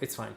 It's fine.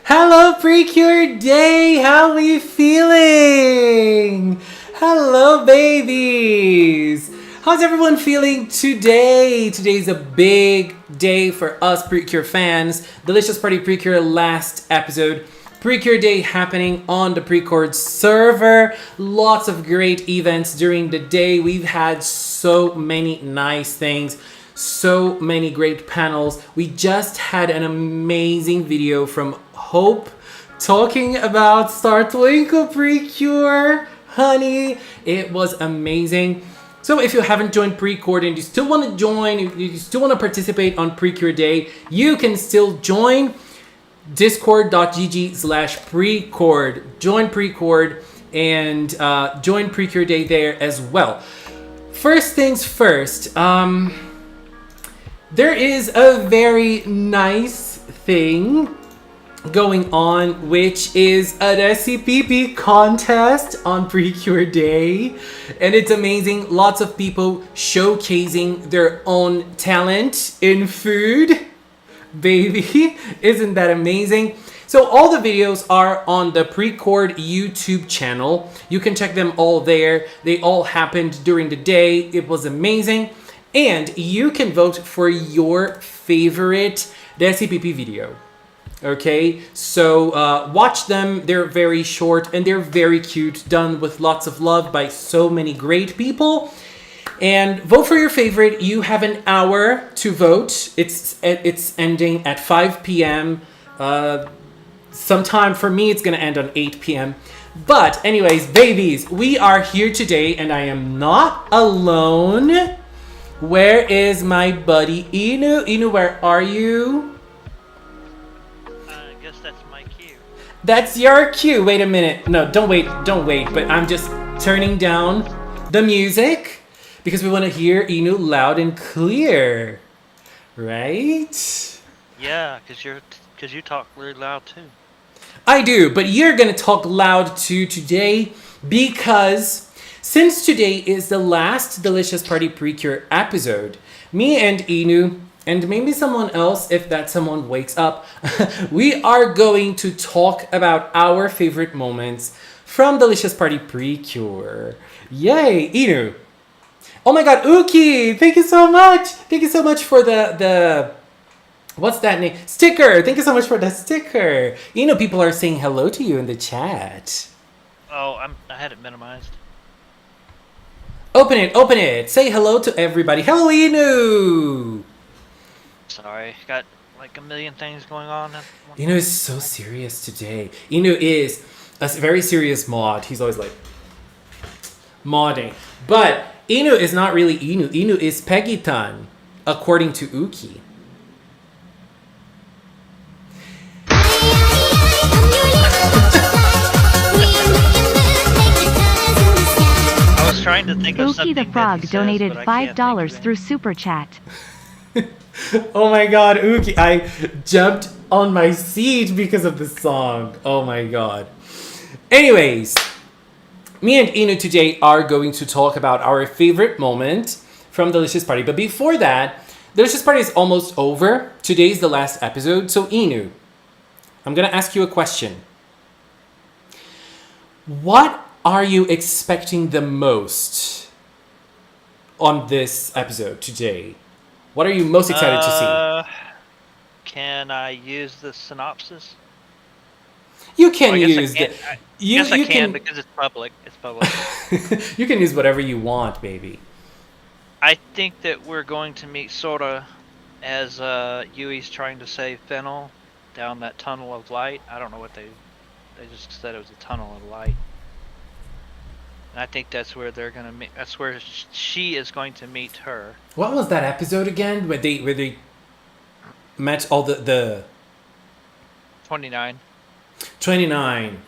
Hello, Precure Day! How are we feeling? Hello, babies! How's everyone feeling today? Today's a big day for us Precure fans. Delicious Party Precure last episode. Precure Day happening on the Precord server. Lots of great events during the day. We've had so many nice things. So many great panels. We just had an amazing video from Hope talking about Star Twinkle Precure. Honey, it was amazing. So if you haven't joined Precord and you still want to join, you still want to participate on Precure Day, you can still join discord.gg/Precord. Join Precord and join Precure Day there as well. First things first, there is a very nice thing going on, which is an SCPP contest on Precure Day, and it's amazing. Lots of people showcasing their own talent in food. Baby, isn't that amazing? So all the videos are on the Precord YouTube channel. You can check them all there. They all happened during the day. It was amazing. And you can vote for your favorite SCPP video. Okay, so watch them. They're very short and they're very cute, done with lots of love by so many great people. And vote for your favorite. You have an hour to vote. It's ending at 5 p.m. Sometime for me, it's gonna end on 8 p.m. But anyways, babies, we are here today and I am not alone. Where is my buddy Inu? Inu, where are you? I guess that's my cue. That's your cue. Wait a minute. No, don't wait. But I'm just turning down the music because we want to hear Inu loud and clear. Right? Yeah, because you talk really loud too. I do, but you're gonna talk loud too today because since today is the last Delicious Party Precure episode, me and Inu, and maybe someone else if that someone wakes up, we are going to talk about our favorite moments from Delicious Party Precure. Yay, Inu! Oh my god, Uki! Thank you so much! Thank you so much for the what's that name? Sticker! Thank you so much for the sticker! People are saying hello to you in the chat. Oh, I had it minimized. Open it! Say hello to everybody. Hello, Inu! Sorry, got like a million things going on. Inu is so serious today. Inu is a very serious mod. He's always like modding. But Inu is not really Inu. Inu is Peggy-tan, according to Uki. I was trying to think of something Uki the Frog that he donated says, but I can't think of $5 it. through Super Chat. Oh my god, Uki. I jumped on my seat because of the song. Oh my god. Anyways, me and Inu today are going to talk about our favorite moment from Delicious Party. But before that, Delicious Party is almost over. Today is the last episode. So Inu, I'm going to ask you a question. What are you expecting the most on this episode today? What are you most excited to see? Can I use the synopsis? You can Well, I guess use I the. can. I You, guess I you can because it's public. It's public. You can use whatever you want, baby. I think that we're going to meet Sora as Yui's trying to save Fennel down that tunnel of light. I don't know what they just said it was a tunnel of light. And I think that's where they're gonna meet. That's where she is going to meet her. What was that episode again? Where they met all the 29. 29.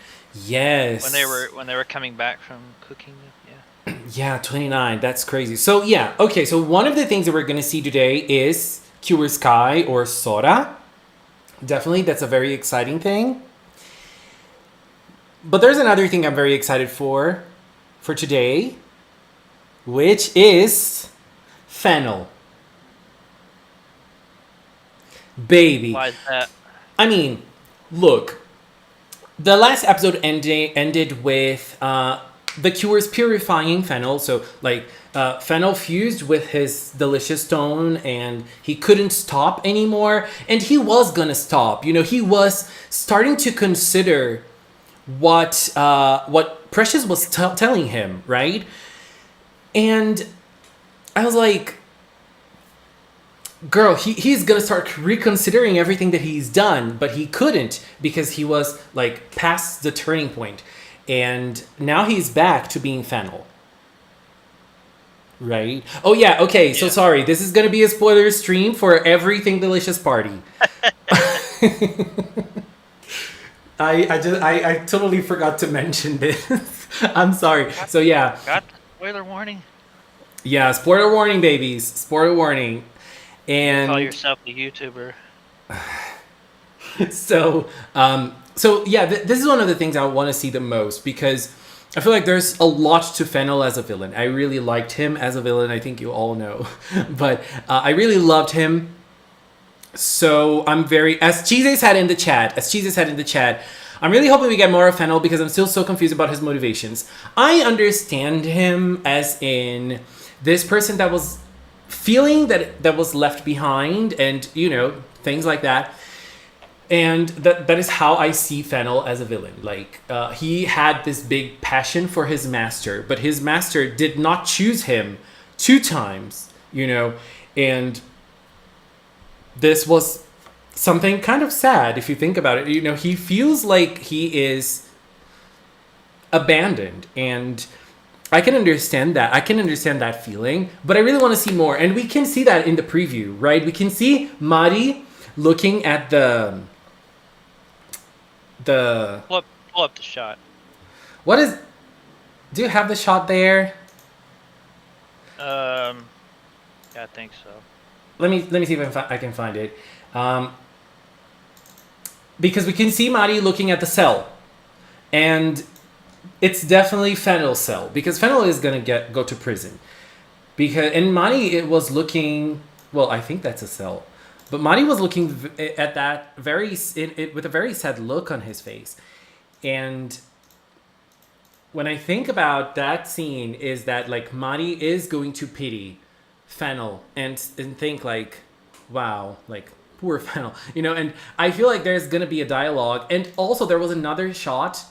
Yes. When they were coming back from cooking. Yeah. Yeah, 29. That's crazy. So yeah, okay. So one of the things that we're gonna see today is Hirogaru Sky or Sora. Definitely, that's a very exciting thing. But there's another thing I'm very excited for today, which is Fennel. Baby. Why is that? I mean, look, the last episode ended with the Cures purifying Fennel. So, like, Fennel fused with his delicious stone and he couldn't stop anymore. And he was gonna stop. He was starting to consider what Precious was telling him, right? And I was like, girl, he's gonna start reconsidering everything that he's done, but he couldn't because he was like past the turning point, and now he's back to being Fennel, right? Oh yeah, okay. So sorry, this is gonna be a spoiler stream for everything Delicious Party. I totally forgot to mention this. I'm sorry. So yeah. Got the spoiler warning? Yeah, spoiler warning, babies. Spoiler warning. And Call yourself a YouTuber. So yeah, this is one of the things I want to see the most because I feel like there's a lot to Fennel as a villain. I really liked him as a villain. I think you all know, but I really loved him. So I'm as Cheesy said in the chat, I'm really hoping we get more of Fennel because I'm still so confused about his motivations. I understand him as in this person that was feeling that was left behind and, things like that. And that is how I see Fennel as a villain. Like, he had this big passion for his master, but his master did not choose him 2 times, and this was something kind of sad if you think about it. He feels like he is abandoned, and I can understand that. I can understand that feeling, but I really want to see more. And we can see that in the preview, right? We can see Mari looking at the Pull up the shot. Do you have the shot there? Yeah, I think so. Let me see if I can find it. because we can see Mari looking at the cell, and it's definitely Fennel's cell because Fennel is gonna go to prison. Because and Mari it was looking. Well, I think that's a cell, but Mari was looking at that with a very sad look on his face, and when I think about that scene, is that like Mari is going to pity Fennel and think like, wow, like poor Fennel, and I feel like there's gonna be a dialogue, and also there was another shot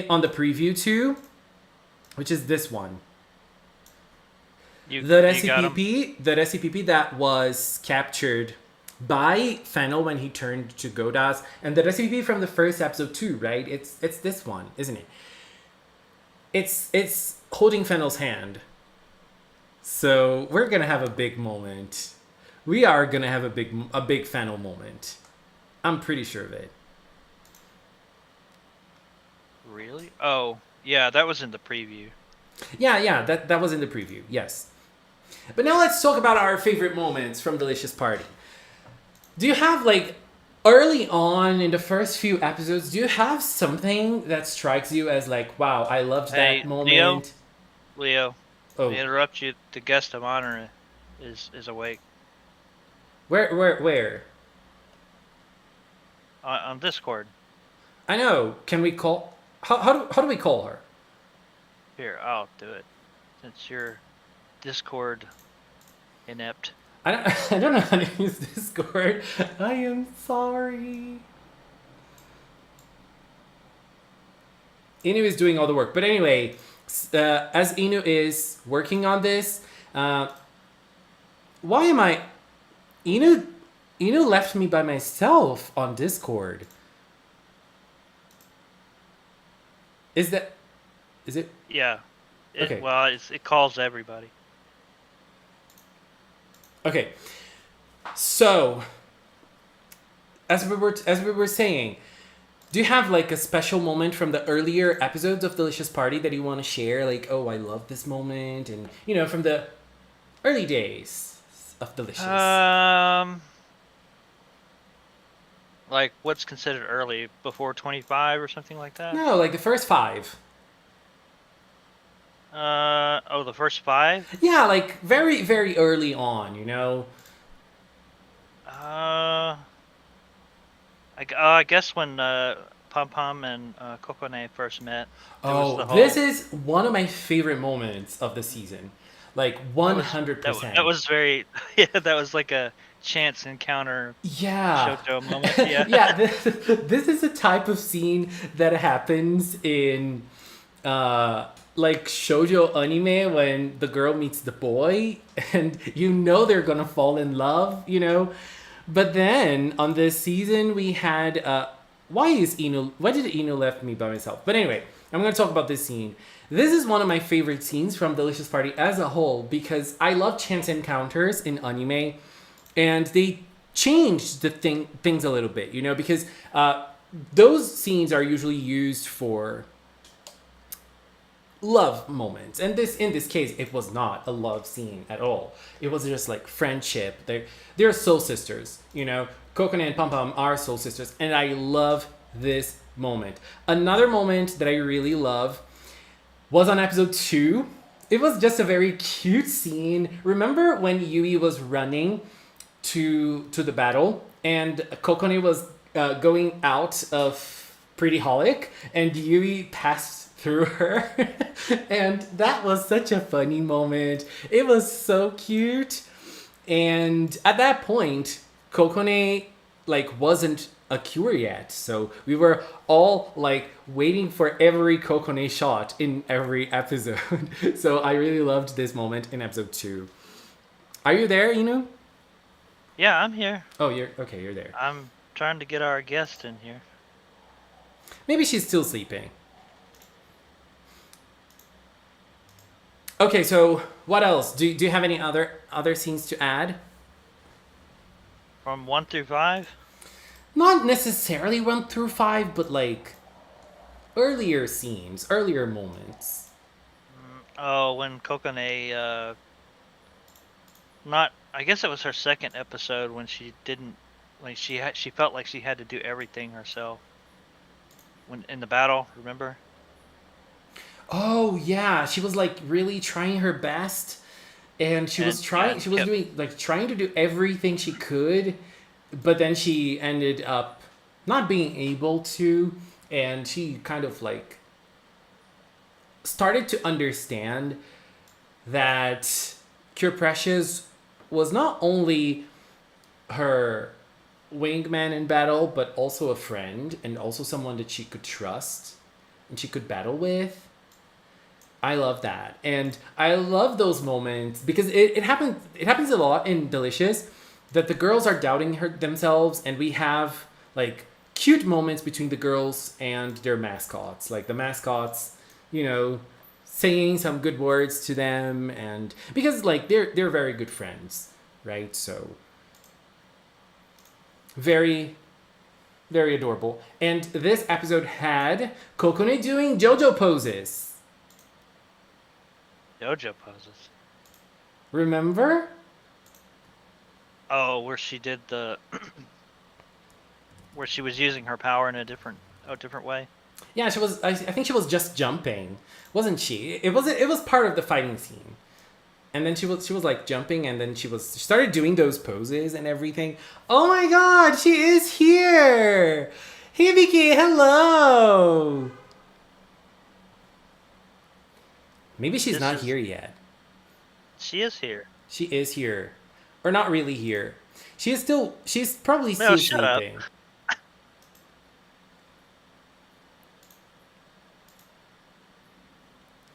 on the preview too, which is this one. The recipe that was captured by Fennel when he turned to Godas, and the recipe from the first episode too, right? It's this one, isn't it? It's holding Fennel's hand. So we're gonna have a big moment. We are gonna have a big Fennel moment. I'm pretty sure of it. Really? Oh, yeah, that was in the preview. Yeah, that was in the preview. Yes. But now let's talk about our favorite moments from Delicious Party. Do you have like early on in the first few episodes, do you have something that strikes you as like, wow, I loved that moment? Leo, let me interrupt you. The guest of honor is awake. Where? On Discord. I know. Can we call? How do we call her? Here, I'll do it. Since you're Discord inept. I don't know how to use Discord. I am sorry. Inu is doing all the work. But anyway, as Inu is working on this, why am I... Inu left me by myself on Discord. Is it? Yeah. Okay. Well, it calls everybody. Okay. So, as we were saying, do you have like a special moment from the earlier episodes of Delicious Party that you want to share? Like, oh, I love this moment, and from the early days of Delicious. Like what's considered early, before 25 or something like that? No, like the first 5. The first 5? Yeah, like very, very early on, I guess when Pom Pom and Kokone first met. This is one of my favorite moments of the season. Like 100%. That was very, yeah, that was like a chance encounter. Yeah. Shoujo moment. Yeah. Yeah, this is a type of scene that happens in like shoujo anime when the girl meets the boy and they're gonna fall in love, But then on this season we had why did Inu left me by myself? But anyway, I'm gonna talk about this scene. This is one of my favorite scenes from Delicious Party as a whole because I love chance encounters in anime, and they changed the things a little bit, because those scenes are usually used for love moments, and in this case it was not a love scene at all. It was just like friendship. They're soul sisters, Kokone and Pom Pom are soul sisters, and I love this moment. Another moment that I really love was on episode 2. It was just a very cute scene. Remember when Yui was running to the battle and Kokone was going out of Pretty Holic and Yui passed through her? And that was such a funny moment. It was so cute. And at that point, Kokone wasn't a cure yet, so we were all waiting for every Kokone shot in every episode. So I really loved this moment in episode 2. Are you there, Inu? Yeah, I'm here. Oh, you're there. I'm trying to get our guest in here. Maybe she's still sleeping. Okay, so what else? Do you have any other scenes to add? From 1 through 5? Not necessarily 1 through 5, but earlier scenes, earlier moments. When Kokone, I guess it was her second episode when she didn't Like she felt like she had to do everything herself when in the battle. Remember? Oh yeah, she was like really trying her best, and she was Kept. doing like trying to do everything she could, but then she ended up not being able to, and she kind of like started to understand that Cure Precious was not only her wingman in battle, but also a friend and also someone that she could trust and she could battle with. I love that. And I love those moments because it happens a lot in Delicious that the girls are doubting themselves and we have like cute moments between the girls and their mascots. Like the mascots, you know, saying some good words to them and because like they're very good friends, right? So very very adorable. And this episode had Kokone doing JoJo poses. JoJo poses. Remember? Oh, where she did the where she was using her power in a different way. Yeah, she was. I think she was just jumping, wasn't she? It was part of the fighting scene, and then she was like jumping, and then she started doing those poses and everything. Oh my God, she is here! Hibiki, hello. Maybe she's not here yet. She is here. She is here, or not really here. She is still. She's probably still sleeping.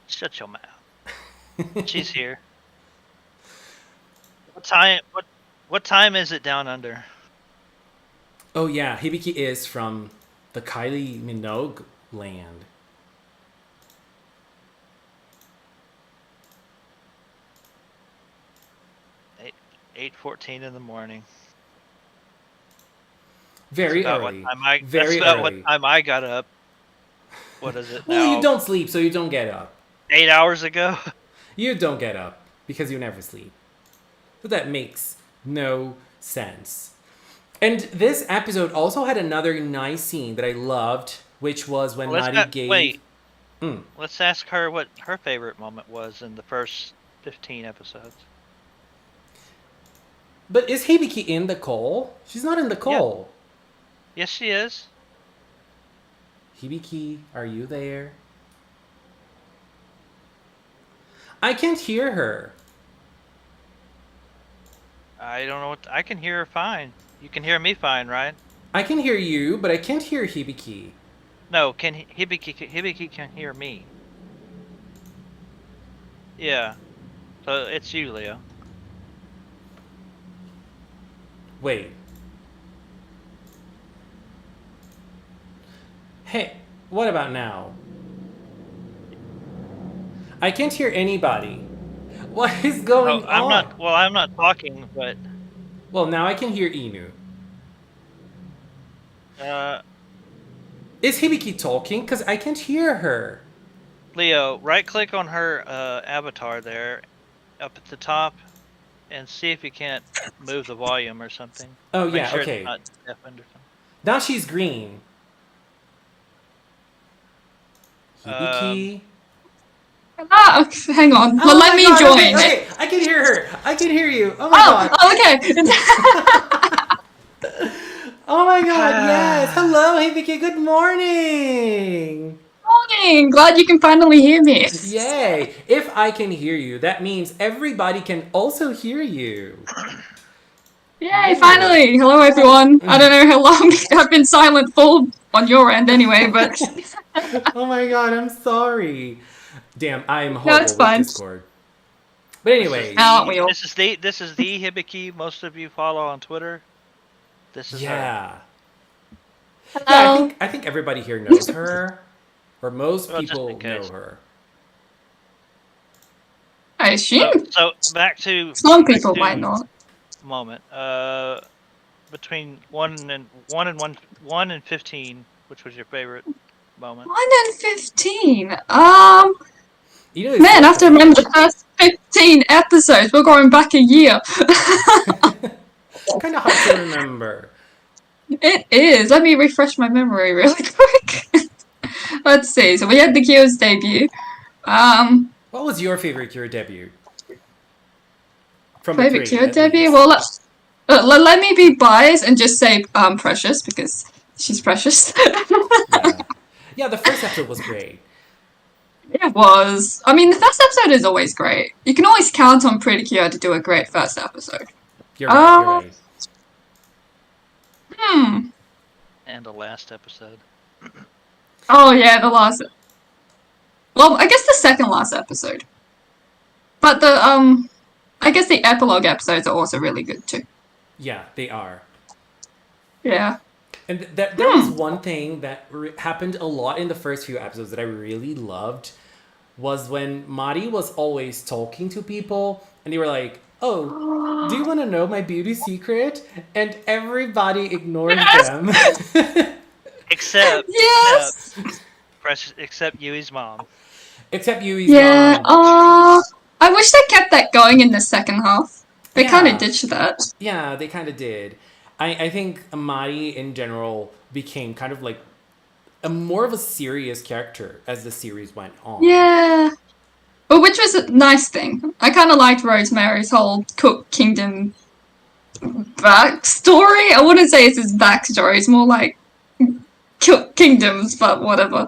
Shut your mouth. She's here. What time is it down under? Oh yeah, Hibiki is from the Kylie Minogue land. 8:14 in the morning. Very early. What time I got up. What is it now? Well, you don't sleep, so you don't get up. 8 hours ago? You don't get up because you never sleep. So that makes no sense. And this episode also had another nice scene that I loved, which was when Nari gave... Wait. Let's ask her what her favorite moment was in the first 15 episodes. But is Hibiki in the call? She's not in the call. Yeah. Yes, she is. Hibiki, are you there? I can't hear her. I don't know what... I can hear her fine. You can hear me fine, right? I can hear you, but I can't hear Hibiki. No, Hibiki can hear me. Yeah. So it's you, Leo. Wait. Hey, what about now? I can't hear anybody. What is going on? I'm not talking, but... Well, now I can hear Inu. Is Hibiki talking? Because I can't hear her. Leo, right-click on her avatar there, up at the top, and see if you can't move the volume or something. Oh, Make yeah, sure okay. It's not deafened or something. Now she's green. Hibiki. Hang on. Oh, let me God, join. Okay, I can hear her. I can hear you. Oh my God. Okay. Oh my God, yes. Hello, Hibiki. Good morning. Morning. Glad you can finally hear me. Yay. If I can hear you, that means everybody can also hear you. Yay, finally. Hello, everyone. I don't know how long I've been silent for on your end anyway, but... Oh my God, I'm sorry. Damn, I'm horrible it's fine. with Discord. But anyway. This is the Hibiki most of you follow on Twitter. This is her. Hello. Yeah, I think everybody here knows her. Or most people know her. I assume. So back to... Some people might not. Moment. Between 1 and 15, which was your favorite moment? 1 and 15. Man, I have to remember the first 15 episodes. We're going back a year. Kind of hard to remember. It is. Let me refresh my memory really quick. Let's see. So we had the Kyo's debut. What was your favorite Kyo debut? From the Favorite three, Kyo at debut? least. Well, let me be biased and just say Precious because she's precious. Yeah. Yeah, the first episode was great. It was. I mean, the first episode is always great. You can always count on Pretty Cure to do a great first episode. You're right, you're Uh, right. And the last episode. Oh yeah, the last. Well, I guess the second last episode. But I guess the epilogue episodes are also really good too. Yeah, they are. Yeah. And there was one thing that happened a lot in the first few episodes that I really loved was when Mari was always talking to people and they were like, oh, do you want to know my beauty secret? And everybody ignored them. Except Yes. except Yui's mom. Except Yui's Yeah. mom. I wish they kept that going in the second half. They kind of ditched that. Yeah, they kind of did. I think Mari in general became kind of like a more of a serious character as the series went on. Yeah. Well, which was a nice thing. I kind of liked Rosemary's whole Cook Kingdom backstory. I wouldn't say it's his backstory. It's more like Cook Kingdoms, but whatever.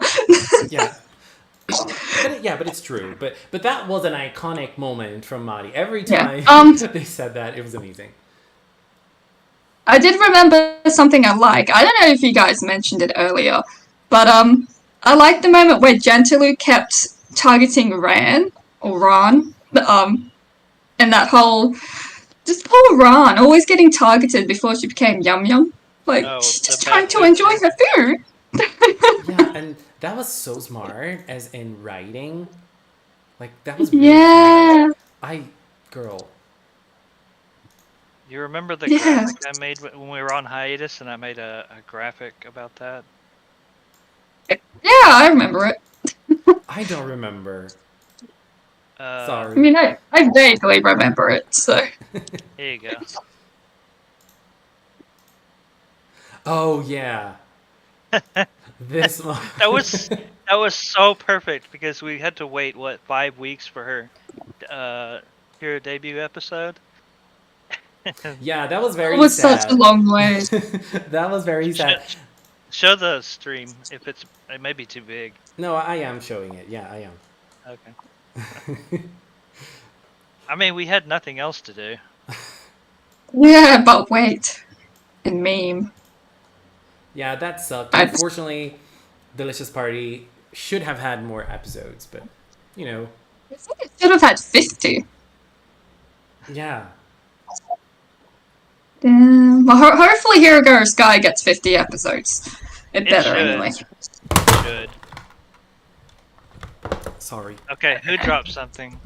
Yeah. But it's true. But that was an iconic moment from Mari. Every time they said that, it was amazing. I did remember something I like. I don't know if you guys mentioned it earlier, but I liked the moment where Gentlu kept targeting Ran or Ran, and that whole just poor Ran always getting targeted before she became Yum Yum. Like she's just trying to enjoy her food. Yeah, and that was so smart, as in writing. Like that was really smart. Girl. You remember the graphic I made when we were on hiatus, and I made a graphic about that? Yeah, I remember it. I don't remember. Sorry. I mean, I vaguely remember it, so. Here you go. Oh, yeah. This one. That was so perfect because we had to wait, 5 weeks for her debut episode? Yeah, that was very sad. It was such a long way. That was very sad. Show the stream if it may be too big. No, I am showing it. Yeah, I am. Okay. I mean, we had nothing else to do. Yeah, but wait. And meme. Yeah, that sucked. Unfortunately, Delicious Party should have had more episodes, but, you know. I think it should have had 50. Yeah. Well, hopefully Hirogaru Sky gets 50 episodes. It better, anyway. Should. Sorry. Okay, who dropped something?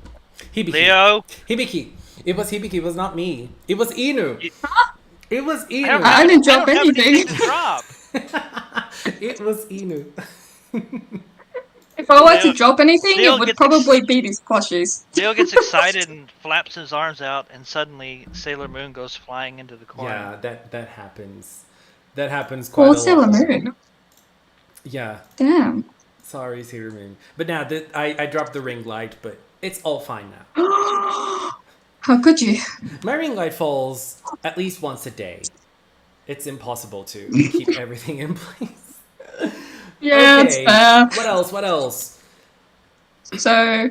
Hibiki. Leo? Hibiki. It was Hibiki. It was not me. It was Inu. Huh? It was Inu. I didn't drop anything. To drop. It was Inu. If I were to drop anything, it would probably be these plushies. Leo gets excited and flaps his arms out, and suddenly Sailor Moon goes flying into the corner. Yeah, that happens. That happens quite a lot. Sailor Moon. Yeah. Damn. Sorry, Sailor Moon. But now I dropped the ring light, but it's all fine now. How could you? My ring light falls at least once a day. It's impossible to keep everything in place. Yeah, okay. It's fair. What else? So,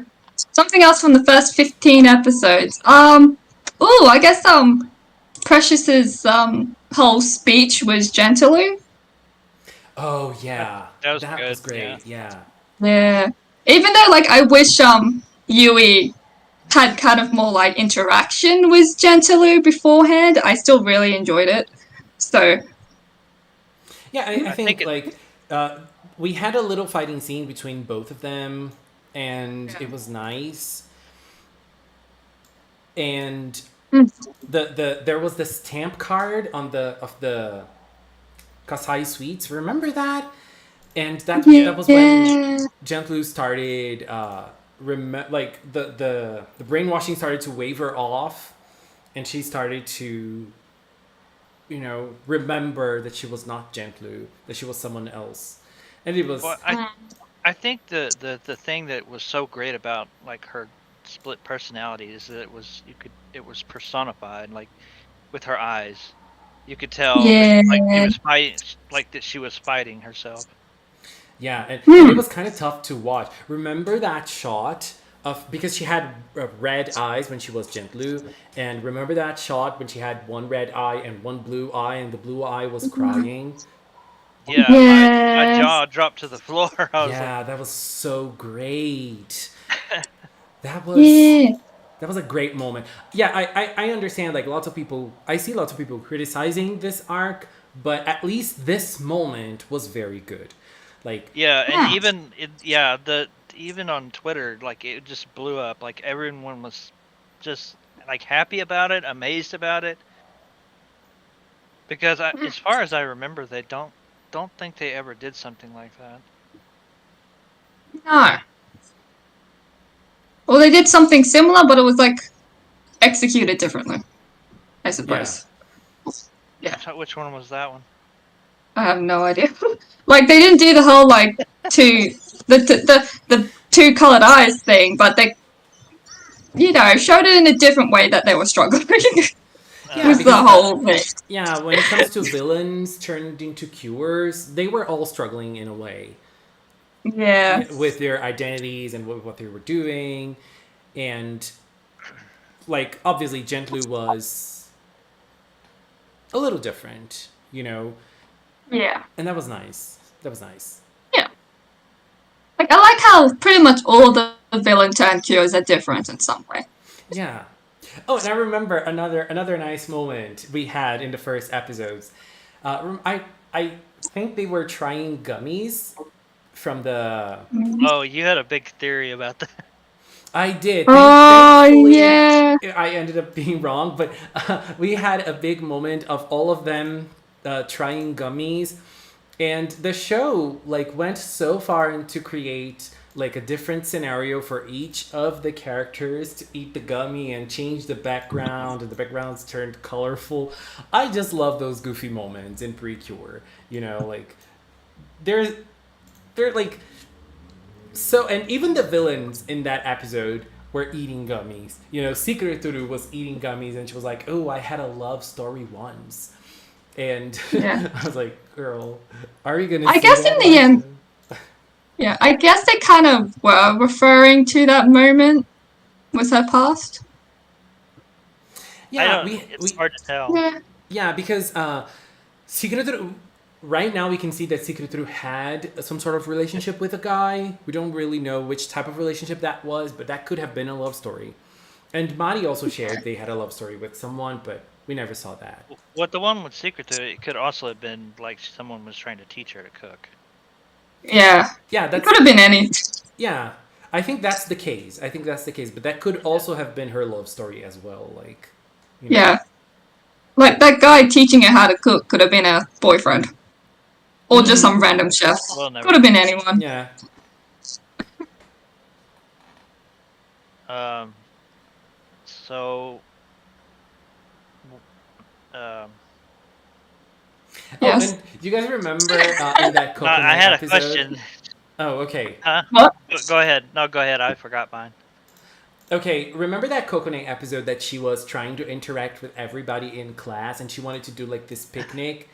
something else from the first 15 episodes. I guess Precious's whole speech was Gentlu. Oh yeah, that was good. Was great. Yeah. Yeah. Even though, like, I wish Yui had kind of more like interaction with Gentlu beforehand, I still really enjoyed it. So. Yeah, I think like we had a little fighting scene between both of them, and it was nice. And there was the stamp card on the Kasai Sweets. Remember that? And that was when Gentlu started the brainwashing started to wave her off, and she started to remember that she was not Gentlu, that she was someone else. And it was, Well, I think the thing that was so great about like her split personality is that it was personified, like with her eyes. You could tell that, like she Yeah. was fighting, like that she was fighting herself. yeah, and it was kind of tough to watch. Remember that shot because she had red eyes when she was Gentlu, and remember that shot when she had one red eye and one blue eye, and the blue eye was crying? Yeah, my Yes. jaw dropped to the floor. I was Yeah, that was so great. That was Yeah. that was a great moment. Yeah, I understand, like, I see lots of people criticizing this arc, but at least this moment was very good. Like, yeah, and Yeah. even on Twitter, like it just blew up. Like everyone was just like happy about it, amazed about it. Because as far as I remember, they don't think they ever did something like that. No. Well, they did something similar, but it was like executed differently, I suppose. Yeah. Which one was that one? I have no idea. Like they didn't do the whole like the two colored eyes thing, but they showed it in a different way that they were struggling yeah, with the because whole thing. yeah, when it comes to villains turned into cures, they were all struggling in a way. Yeah. With their identities and what they were doing, and like obviously Gentlu was a little different, Yeah. and that was nice. That was nice. Yeah. Like I like how pretty much all the villain turned cures are different in some way. Yeah. Oh, and I remember another nice moment we had in the first episodes. I think they were trying gummies from the. Oh, you had a big theory about that. I did. Oh Thankfully, yeah. I ended up being wrong, but we had a big moment of all of them trying gummies, and the show like went so far into create like a different scenario for each of the characters to eat the gummy and change the background, and the backgrounds turned colorful. I just love those goofy moments in Precure. Like they're like so, and even the villains in that episode were eating gummies. Secreturu was eating gummies, and she was like, "Oh, I had a love story once," and Yeah. I was like, "Girl, are you gonna?" I guess in the end, yeah, I guess they kind of were referring to that moment with her past. Yeah, It's hard to tell. Yeah. yeah, because Secreturu. Right now, we can see that Secreturu had some sort of relationship with a guy. We don't really know which type of relationship that was, but that could have been a love story. And Mari also shared they had a love story with someone, but we never saw that. What the one with Secret to it could also have been like someone was trying to teach her to cook. Yeah. Yeah, It that's could have been any. yeah. I think that's the case. But that could also have been her love story as well. Like, Yeah. Like that guy teaching her how to cook could have been a boyfriend. Or just some random chef. Well, never Could have been anyone. Yeah. So. Yes. Oh, and do you guys remember in that coconut I had episode? a question. Oh, okay. Huh? What? Go ahead. No, go ahead. I forgot mine. Okay, remember that coconut episode that she was trying to interact with everybody in class, and she wanted to do like this picnic,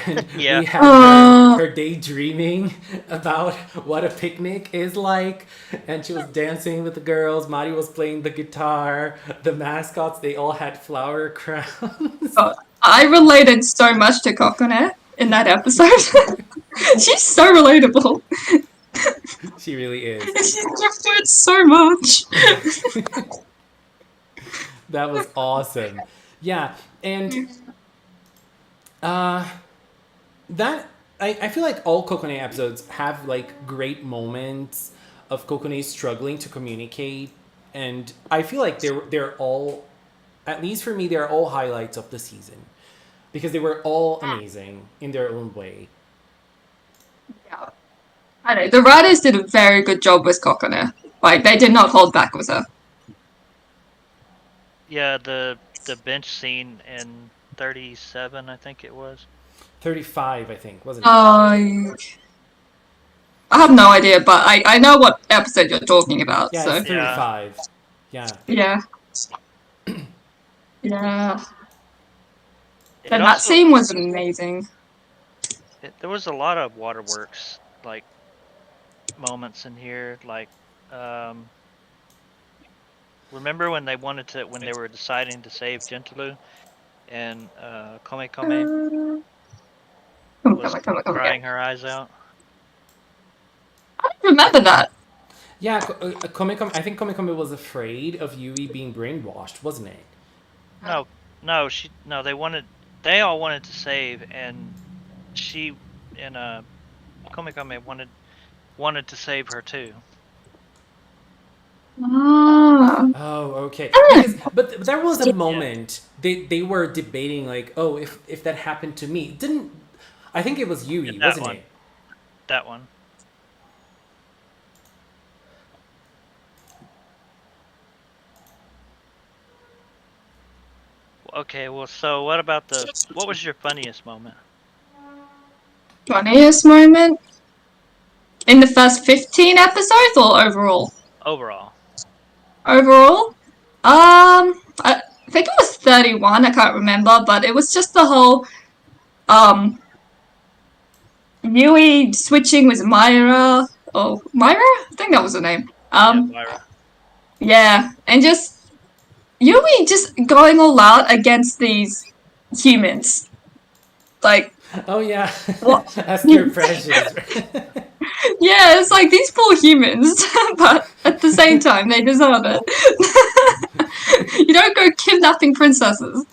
and Yeah. we had her daydreaming about what a picnic is like, and she was dancing with the girls. Mari was playing the guitar. The mascots, they all had flower crowns. Oh, I related so much to Coconut in that episode. She's so relatable. She really is. She's gifted so much. That was awesome. Yeah, and that I feel like all Kokone episodes have like great moments of Kokone struggling to communicate, and I feel like they're all, at least for me, they're all highlights of the season because they were all amazing in their own way. Yeah. I know, the writers did a very good job with Coconut. Like, they did not hold back with her. Yeah, the bench scene in 37, I think it was. 35, I think, wasn't it? I have no idea, but I know what episode you're talking about. Yeah, So it's 35. Yeah. yeah, yeah. It And that also scene was amazing. there was a lot of waterworks like moments in here. Like, remember when they were deciding to save Gentlu, and Kome Come was on, come on. crying her eyes out. I don't remember that. Yeah, I think Komikome was afraid of Yui being brainwashed, wasn't it? No, they all wanted to save, and she and Komikame wanted to save her too. Ah. Oh, okay. But there was a moment they were debating like, oh, if that happened to me, didn't I think it was Yui, That wasn't one. it? That one. Okay, well, so what was your funniest moment? Funniest moment in the first 15 episodes or overall? Overall. Overall, I think it was 31. I can't remember, but it was just the whole Yui switching with Myra. Oh, Myra? I think that was the name. Yeah, Myra. Yeah, and just Yui just going all out against these humans. Like, Oh yeah. what? Ask your precious. Yeah, it's like these poor humans, but at the same time, they deserve it. You don't go kidnapping princesses.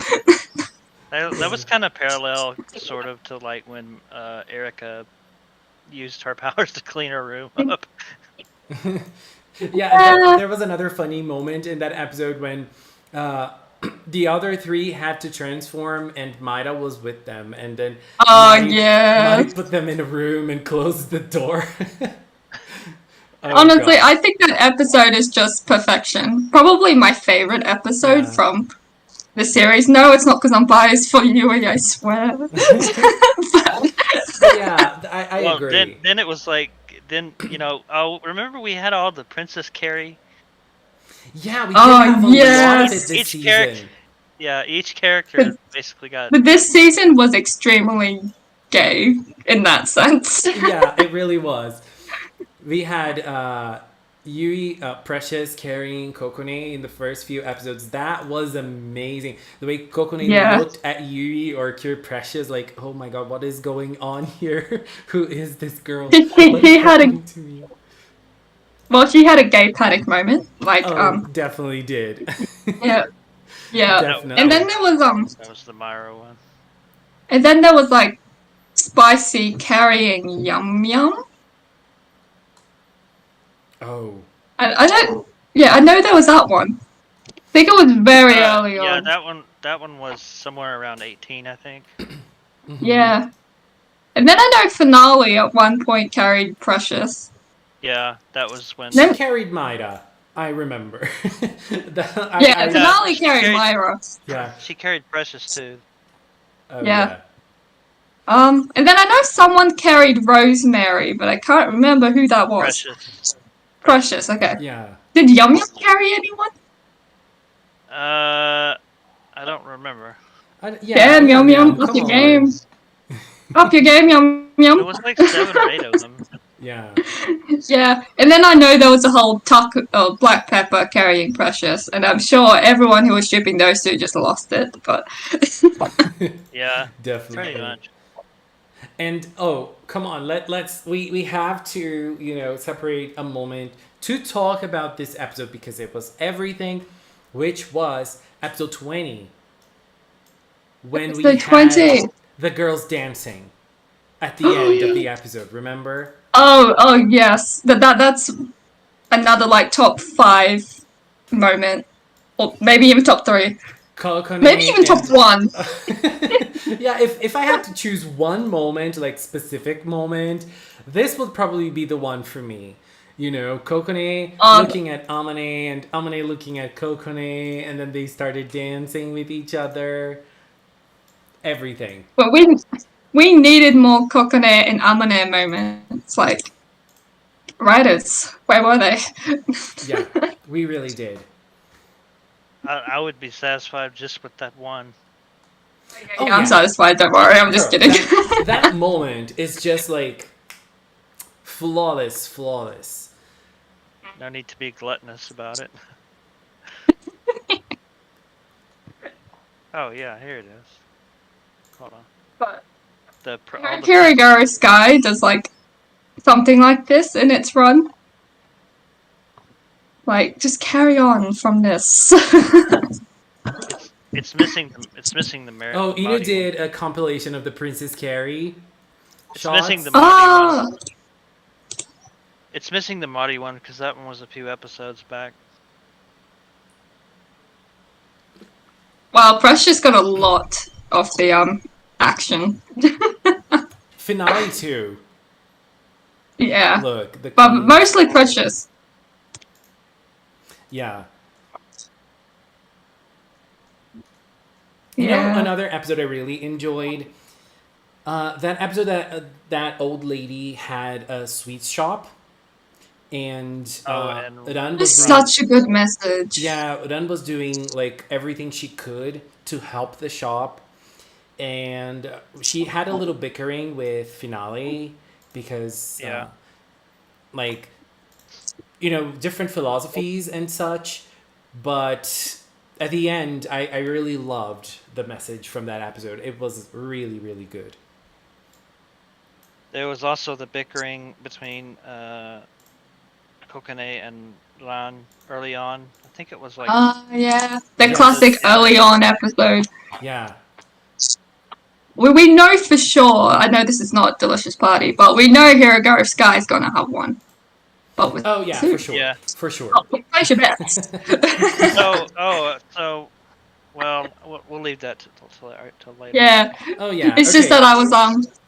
That was kind of parallel, sort of, to like when Erica used her powers to clean her room up. Yeah, there was another funny moment in that episode when the other three had to transform and Maida was with them, and then Yeah. Mai put them in a room and closed the door. Oh, Honestly, God. I think that episode is just perfection. Probably my favorite episode Yeah. from the series. No, it's not because I'm biased for Yui, I swear. But yeah, I Well, agree. then it was like, oh, remember we had all the Princess Carrie? Yeah, we did have a lot of it this Each season. character, yeah, each character basically got. But this season was extremely gay in that sense. Yeah, it really was. We had Yui Precious carrying Kokone in the first few episodes. That was amazing. The way Kokone looked at Yui or Cure Precious, like, oh my god, what is going on here? Who is this girl? He had a to me? Well, she had a gay panic moment. Like, definitely did. yeah. Yeah. Definitely. And then there was That was the Myra one. And then there was like Spicy carrying Yum Yum. Oh. I don't. Yeah, I know there was that one. I think it was very early on. Yeah, that one was somewhere around 18, I think. Yeah. And then I know Finale at one point carried Precious. Yeah, that was when she carried Maida. I remember. Finale carried Myra. Yeah. She carried Precious too. Oh, yeah. And then I know someone carried Rosemary, but I can't remember who that was. Precious, okay. Yeah. Did Yum Yum carry anyone? I don't remember. Damn, Yum Yum, up your game. Up your game, Yum Yum. It was like 7 or 8 of them. Yeah. Yeah, and then I know there was a whole Black Pepper carrying Precious, and I'm sure everyone who was shipping those two just lost it, but... Yeah, definitely. Pretty much. And come on, we have to separate a moment to talk about this episode because it was everything, which was episode 20 when we had the girls dancing at the end of the episode. Remember? Oh yes, that's another like top 5 moment, or maybe even top 3. Maybe even top 1. Yeah, if I had to choose one moment, like specific moment, this would probably be the one for me. Kokone looking at Amane and Amane looking at Kokone, and then they started dancing with each other. everything. But we needed more Kokone and Amane moments. Like, writers, where were they? Yeah, we really did. I would be satisfied just with that one. Oh, I'm yeah. satisfied, don't worry, I'm just Girl, kidding. that moment is just like flawless. No need to be gluttonous about it. Oh yeah, here it is. Hold on. But All the Hirogaru Sky does like something like this in its run. Like, just carry on from this. It's missing the merit. Oh, Inu did a compilation of the Princess Carrie shots. Missing the Marty one. Ah, It's missing the Marty one because that one was a few episodes back. well, Precious got a lot of the action. Finale 2. Yeah, Look, the but queen. mostly Precious. Yeah. You know, another episode I really enjoyed. That episode that that old lady had a sweets shop, and Udan was Such a good message. Yeah, Udan was doing like everything she could to help the shop, and she had a little bickering with Finale because, like, you know, different philosophies and such, but at the end, I really loved the message from that episode. It was really, really good. There was also the bickering between Kokone and Ran early on. I think it was like... yeah. The classic early on episode. Yeah. We know for sure, I know this is not Delicious Party, but we know Hirogaru Sky is gonna have one. But with for sure. Yeah. For sure. Oh, place your bets. Well, we'll leave that till later. Yeah. Oh, yeah. It's just that I was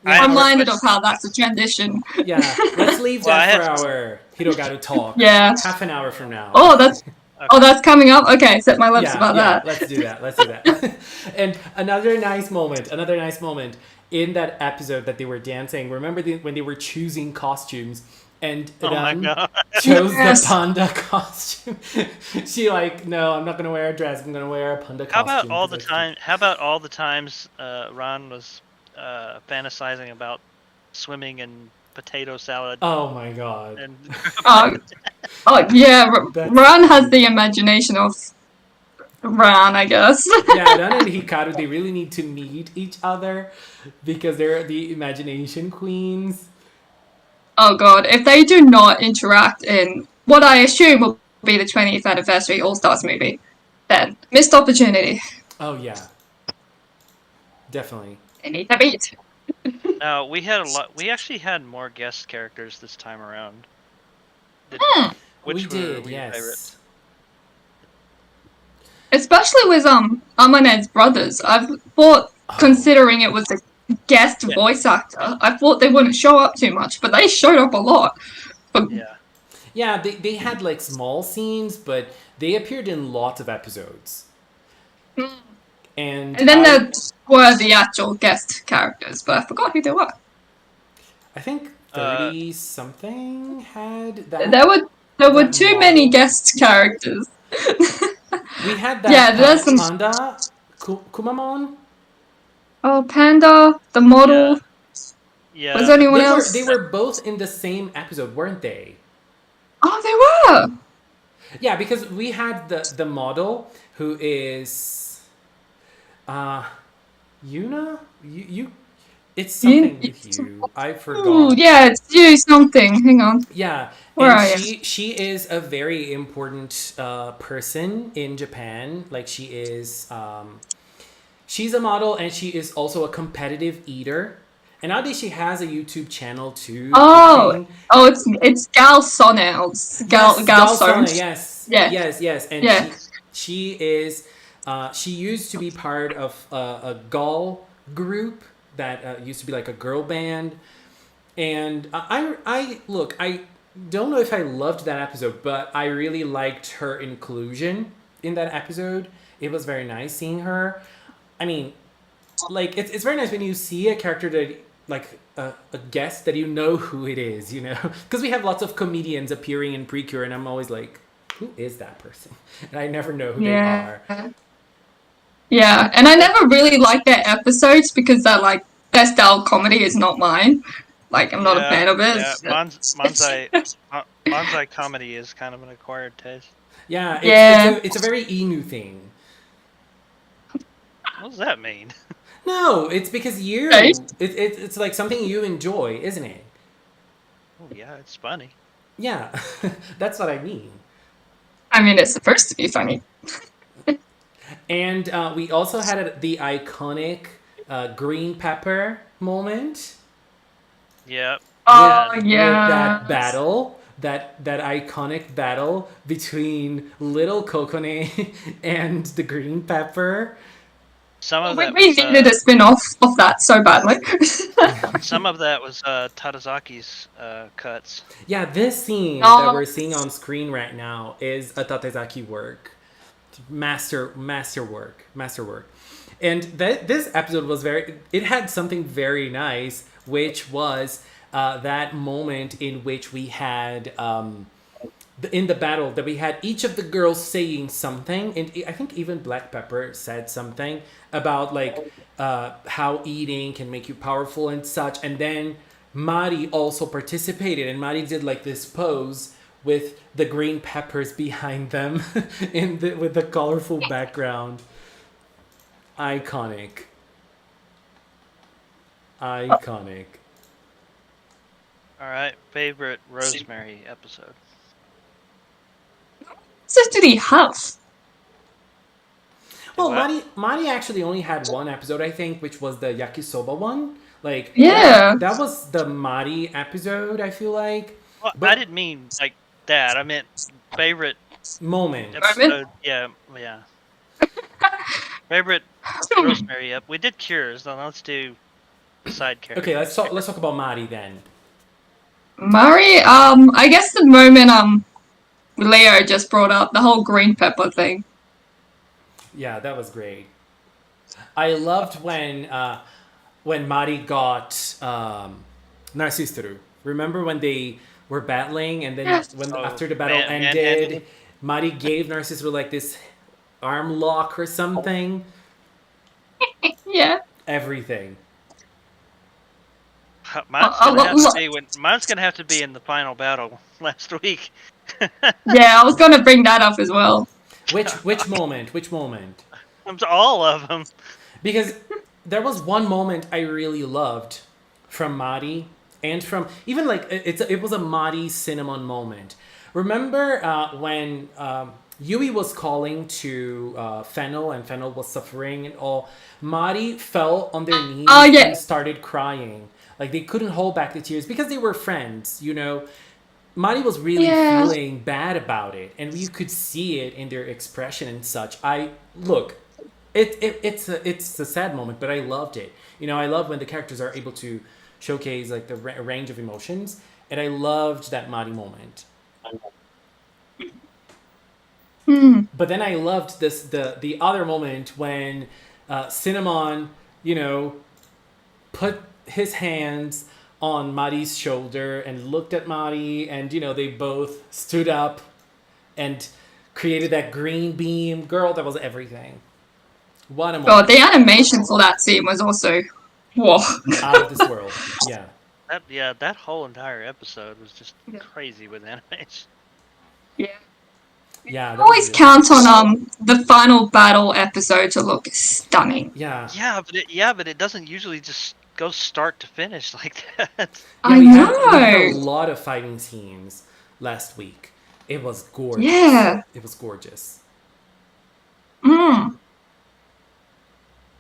reminded of how that's a transition. Yeah. Let's leave that for our Hirogaru talk. Yeah. Half an hour from now. Oh, that's coming up. Okay, set my lips about that. Let's do that. And another nice moment in that episode that they were dancing. Remember when they were choosing costumes? And Udan chose the panda costume. She no, I'm not gonna wear a dress. I'm gonna wear a panda costume. How about all the times Ron was fantasizing about swimming in potato salad? Oh my god. And yeah, Ran has the imagination of Ran, I guess. Yeah, Ran and Hikaru, they really need to meet each other because they're the imagination queens. Oh god, if they do not interact in what I assume will be the 20th anniversary All-Stars movie, then missed opportunity. Oh yeah. Definitely. They need to meet. No, we actually had more guest characters this time around. Which were yes. Favorite? Especially with Amaned's brothers. I thought, considering it was a guest voice actor, I thought they wouldn't show up too much, but they showed up a lot. But yeah, they had small scenes, but they appeared in lots of episodes. And then there were the actual guest characters, but I forgot who they were. I think 30 something had that. There were too many guest characters. We had that there's some Panda Kumamon. Oh, Panda, the model. Yeah. Was there anyone else? They were both in the same episode, weren't they? Oh, they were. Yeah, because we had the model who is Yuna? You it's something with you. I forgot. Ooh, yeah, it's you something. Hang on. Yeah. Where and are she is a very important person in Japan. She is she's a model and she is also a competitive eater. And nowadays she has a YouTube channel too. It's Gal Sonne. Gal Sonne. Yes. Yeah. Yes. And she is she used to be part of a Gal group that used to be like a girl band. And I don't know if I loved that episode, but I really liked her inclusion in that episode. It was very nice seeing her. I mean, like it's very nice when you see a character that like a guest that you know who it is, you know, because we have lots of comedians appearing in Precure, and I'm always like, who is that person? And I never know who they are. Yeah, and I never really like their episodes because they're like their style of comedy is not mine. Like I'm not a fan of it. Yeah, Manzai comedy is kind of an acquired taste. Yeah, Yeah. it's a very Inu thing. What does that mean? No, it's because you. Right? It's like something you enjoy, isn't it? Oh yeah, it's funny. Yeah, that's what I mean. I mean, it's supposed to be funny. And we also had the iconic green pepper moment. Yep. Oh With yeah. that battle, that iconic battle between little Kokone and the green pepper. Some of We that was, needed a spin-off of that so badly. some of that was Tadazaki's cuts. Yeah, this scene Oh. that we're seeing on screen right now is a Tatezaki work. Master work. And this episode was it had something very nice, which was that moment in which we had in the battle that we had each of the girls saying something, and I think even Black Pepper said something about like how eating can make you powerful and such, and then Mari also participated, and Mari did like this pose with the green peppers behind them with the colorful background. Iconic. All right, favorite Rosemary episode. So did he have? Well, What? Mari actually only had one episode, I think, which was the yakisoba one. Like, Yeah. that was the Mari episode, I feel like. Well, But- I didn't mean like that. I meant favorite Moment. episode. Yeah. Favorite Rosemary up. We did cures. Now let's do side characters. Okay, let's talk about Mari then. Mari, I guess the moment Leo just brought up the whole green pepper thing. Yeah, that was great. I loved when Mari got Narcistoru. Remember when they were battling, and then after the battle ended, Mari gave Narcistoru like this arm lock or something. Yeah. Everything. Mine's gonna have to be in the final battle last week. Yeah, I was gonna bring that up as well. Which moment? All of them. Because there was one moment I really loved from Mari, and from even like it was a Mari cinnamon moment. Remember when Yui was calling to Fennel, and Fennel was suffering and all. Mari fell on their knees and started crying. Like they couldn't hold back the tears because they were friends, you know. Mari was really feeling bad about it, and you could see it in their expression and such. It's a sad moment, but I loved it. You know, I love when the characters are able to showcase like the range of emotions, and I loved that Mari moment. But then I loved the other moment when Cinnamon, you know, put his hands on Mari's shoulder and looked at Mari, and you know they both stood up and created that green beam. Girl, that was everything. What a moment. God, the animation for that scene was also whoa. Out of this world. Yeah. That whole entire episode was just crazy with animation. Yeah. Yeah. I always count on the final battle episode to look stunning. Yeah. But it doesn't usually just go start to finish like that. I we know. had a lot of fighting scenes last week. It was gorgeous. Yeah. It was gorgeous. We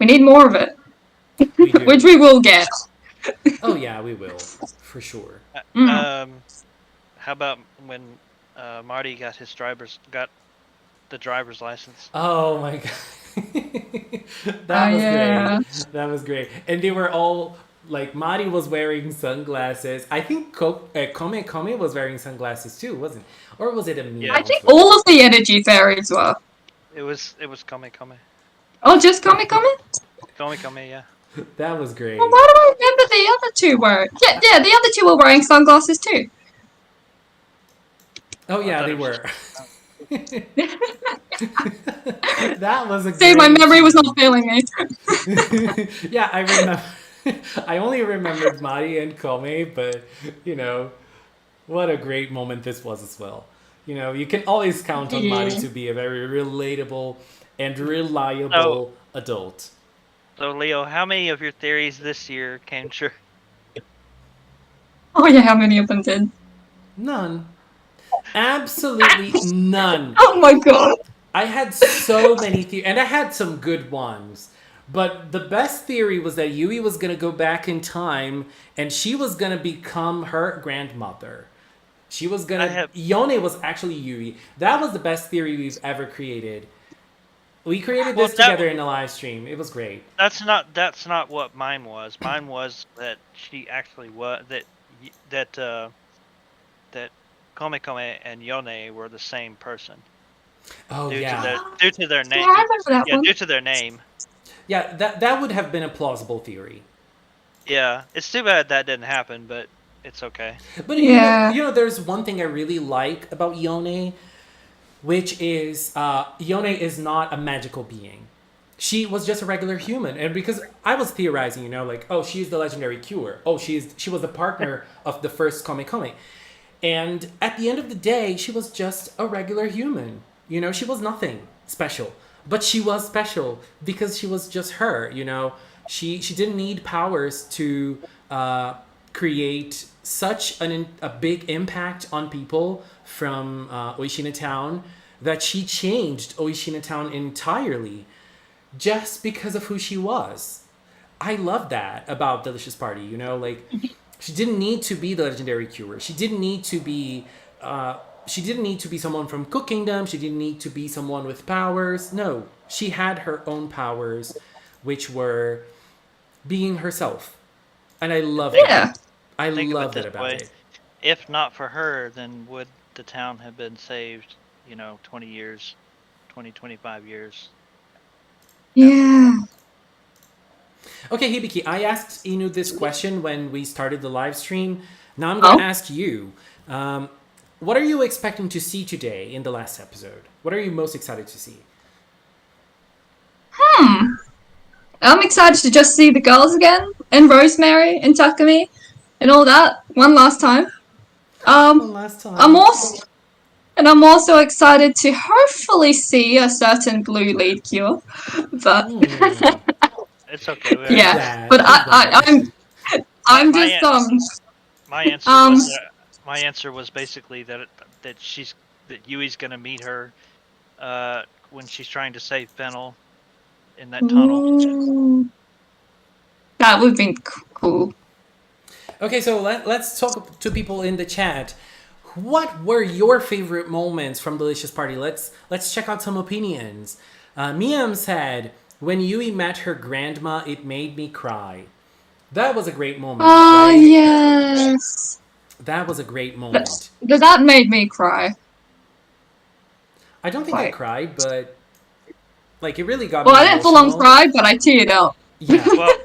need more of it. We do. Which we will get. Oh yeah, we will. For sure. How about when Marty got the driver's license? Oh my god. That was great. And they were all like, Mari was wearing sunglasses. I think Kome was wearing sunglasses too, wasn't it? Or was it a me? I think all of the energy fairies were. It was Kame. Oh, just Kame? Komikome, yeah. That was great. Well, why do I remember the other two were? Yeah, the other two were wearing sunglasses too. Oh I yeah, thought they it was- were. That was a See, great my memory was scene. not failing me. Yeah, I remember. I only remembered Mari and Kome, but you know, what a great moment this was as well. You know, you can always count on Mari Yeah. to be a very relatable and reliable adult. So, Leo, how many of your theories this year came true? Oh yeah, how many of them did? None. Absolutely none. Oh my god. I had so many theories, and I had some good ones. But the best theory was that Yui was going to go back in time and she was going to become her grandmother. She was going I to. have- Yone was actually Yui. That was the best theory we've ever created. We created Well, this that- together in a live stream. It was great. That's not what mine was. Mine was that she actually was that Komikome and Yone were the same person Oh, due yeah. to their Yeah, name. I remember that Yeah, one. due to their name. Yeah, that would have been a plausible theory. Yeah, it's too bad that didn't happen, but it's okay. But Yeah. you know, there's one thing I really like about Yone, which is Yone is not a magical being. She was just a regular human, and because I was theorizing, you know, like, oh, she's the legendary cure. Oh, she was the partner of the first Komekome, and at the end of the day, she was just a regular human. You know, she was nothing special, but she was special because she was just her. You know, she didn't need powers to create such a big impact on people from Oishina Town that she changed Oishina Town entirely just because of who she was. I love that about Delicious Party, you know, like she didn't need to be the legendary cure. She didn't need to be someone from Cook Kingdom. She didn't need to be someone with powers. No, she had her own powers, which were being herself. And I love Yeah. that. I Think of love it that this about way. it. If not for her, then would the town have been saved, 20 years, 20, 25 years? Yeah. Okay, Hibiki, I asked Inu this question when we started the live stream. Now I'm going to ask you. What are you expecting to see today in the last episode? What are you most excited to see? I'm excited to just see the girls again, and Rosemary and Takumi, and all that one last time. One last time. I'm also excited to hopefully see a certain blue lead cure, but It's okay. yeah. that? But Who's that? I'm My- just My answer Um, was my answer was basically that Yui's gonna meet her when she's trying to save Fennel in that tunnel. Ooh. That would be cool. Okay, so let's talk to people in the chat. What were your favorite moments from Delicious Party? Let's check out some opinions. Miam said, "When Yui met her grandma, it made me cry." That was a great moment. Oh right? yes. That was a great moment. That made me cry. I don't think I Like- cried, but like it really got Well, me I didn't full on emotional. cry, but I teared up. Yeah. Well,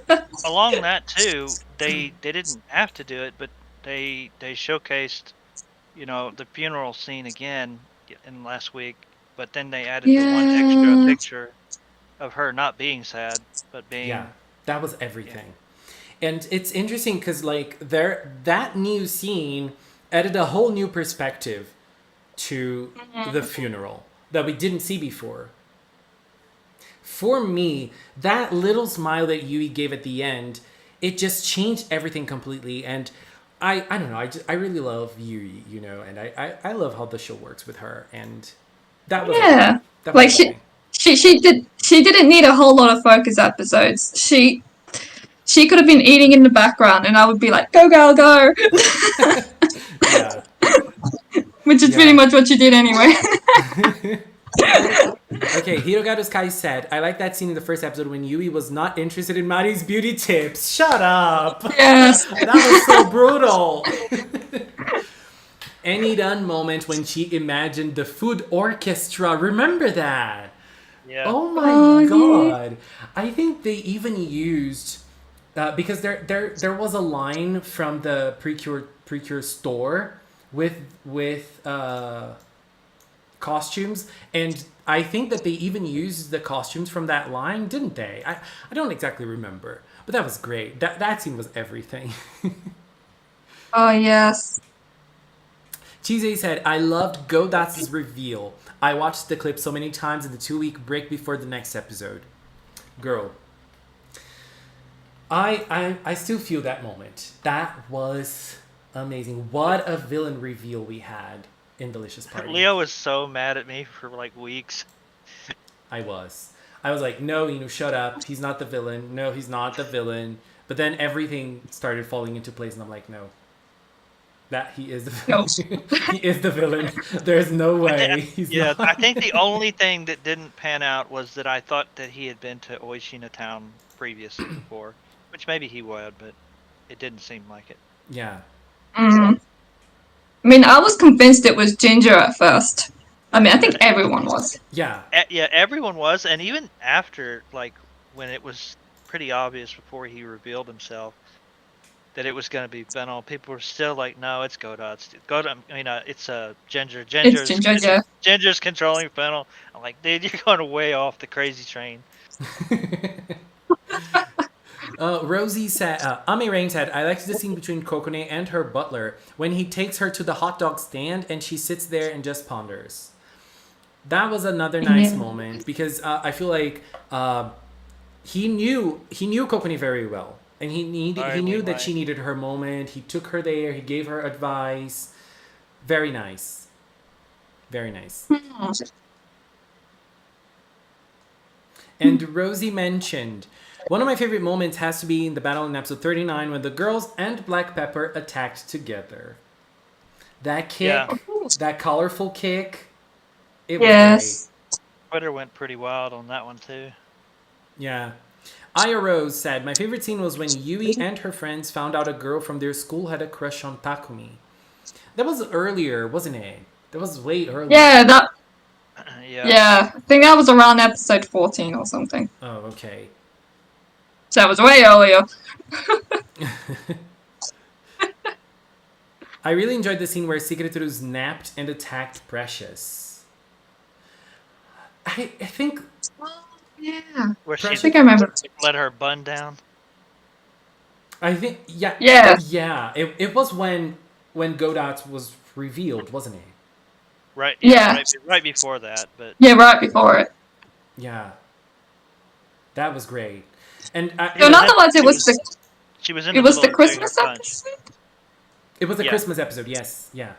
along that too, they didn't have to do it, but they showcased, the funeral scene again in last week. But then they added the one extra Yeah. picture of her not being sad, but being Yeah, that was everything. And it's interesting because like that new scene added a whole new perspective to the funeral that we didn't see before. For me, that little smile that Yui gave at the end, it just changed everything completely. And I don't know, I really love Yui, and I love how the show works with her. And that was Yeah. everything. That was Like everything. she didn't need a whole lot of focus episodes. She could have been eating in the background, and I would be like, "Go, girl, go," Yeah. which is pretty Yeah. much what she did anyway. Okay, Hirogaru Sky said, "I like that scene in the first episode when Yui was not interested in Mari's beauty tips." Shut up! Yes. That was so brutal. Any done moment when she imagined the food orchestra. Remember that? Yeah. Oh my Oh, yeah. god! I think they even used because there was a line from the Precure store with costumes, and I think that they even used the costumes from that line, didn't they? I don't exactly remember, but that was great. That scene was everything. Oh, yes. Cheesy said, I loved Godot's reveal. I watched the clip so many times in the 2 week break before the next episode. Girl, I still feel that moment. That was amazing. What a villain reveal we had in Delicious Party. Leo was so mad at me for like weeks. I was. I was like, no, shut up. He's not the villain. No, he's not the villain. But then everything started falling into place, and I'm like, no. That he is the villain. He is the villain. There's no way. He's not. I think the only thing that didn't pan out was that I thought that he had been to Oishina Town previously before, which maybe he would, but it didn't seem like it. Yeah. I mean, I was convinced it was Ginger at first. I mean, I think everyone was. Yeah. Yeah, everyone was, and even after, like, when it was pretty obvious before he revealed himself that it was going to be Fennel, people were still like, no, it's Godot. It's Ginger. It's Ginger, yeah. Ginger's controlling Fennel. I'm like, dude, you're going way off the crazy train. Rosie said, Ame Rain said, I liked the scene between Kokone and her butler when he takes her to the hot dog stand and she sits there and just ponders. That was another nice moment because I feel like he knew Kokone very well, and he knew that she needed her moment. He took her there. He gave her advice. Very nice. Very nice. And Rosie mentioned, one of my favorite moments has to be in the battle in episode 39 when the girls and Black Pepper attacked together. That kick, that colorful kick, it was great. Twitter went pretty wild on that one too. Yeah. Aya Rose said, my favorite scene was when Yui and her friends found out a girl from their school had a crush on Takumi. That was earlier, wasn't it? That was way earlier. Yeah, Yeah, I think that was around episode 14 or something. Oh, okay. So it was way earlier. I really enjoyed the scene where Secretary snapped and attacked Precious. I think... Yeah. Where I think I remember. Let her bun down. I think, yeah. Yeah. Yeah, it was when Godot was revealed, wasn't it? Right. Yeah. Right before that, but. Yeah, right before it. Yeah. That was great. And so in other words, it was the Christmas episode? It was the Christmas episode, yes. Yeah.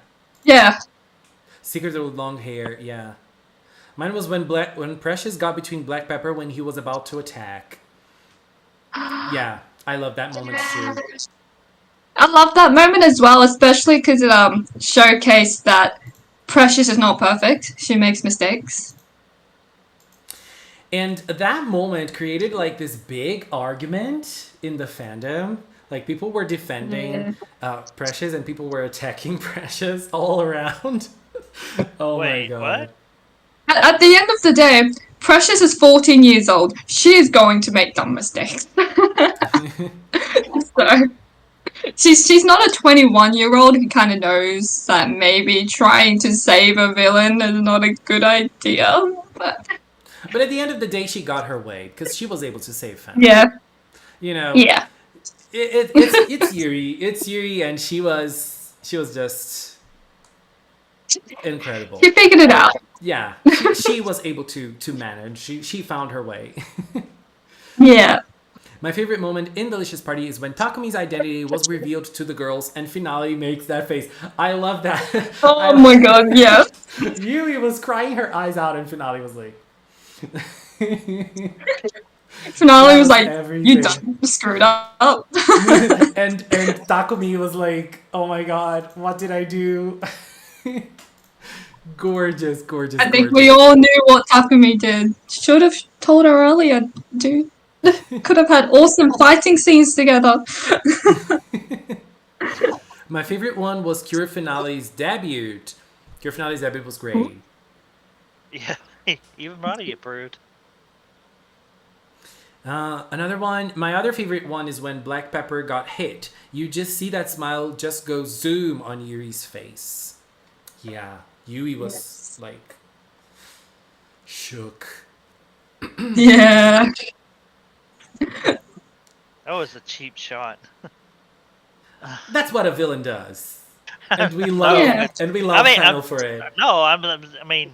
Yeah. Secret with long hair, yeah. Mine was when Precious got between Black Pepper when he was about to attack. Yeah, I love that moment too. I love that moment as well, especially because it showcased that Precious is not perfect. She makes mistakes. And that moment created like this big argument in the fandom. Like people were defending Precious and people were attacking Precious all around. Wait, my god. What? At the end of the day, Precious is 14 years old. She is going to make dumb mistakes. So she's not a 21-year-old who kind of knows that maybe trying to save a villain is not a good idea. But at the end of the day, she got her way because she was able to save Fennel. Yeah. Yeah. It's Yuri. It's Yuri, and she was just incredible. She figured it out. Yeah, she was able to manage. She found her way. Yeah. My favorite moment in Delicious Party is when Takumi's identity was revealed to the girls and Finale makes that face. I love that. Oh my god, yeah. Yui was crying her eyes out and Finale was like... Finale was like, everything. you done screwed up. and Takumi was like, oh my god, what did I do? Gorgeous. I think we all knew what Takumi did. Should have told her earlier, dude. Could have had awesome fighting scenes together. My favorite one was Cure Finale's debut. Cure Finale's debut was great. Yeah, even Ronnie approved. Another one, my other favorite one is when Black Pepper got hit. You just see that smile just go zoom on Yuri's face. Yeah, Yui was Yes. like shook. Yeah. That was a cheap shot. That's what a villain does. And we No, love Yeah. and we I love mean, Fennel for it. I mean,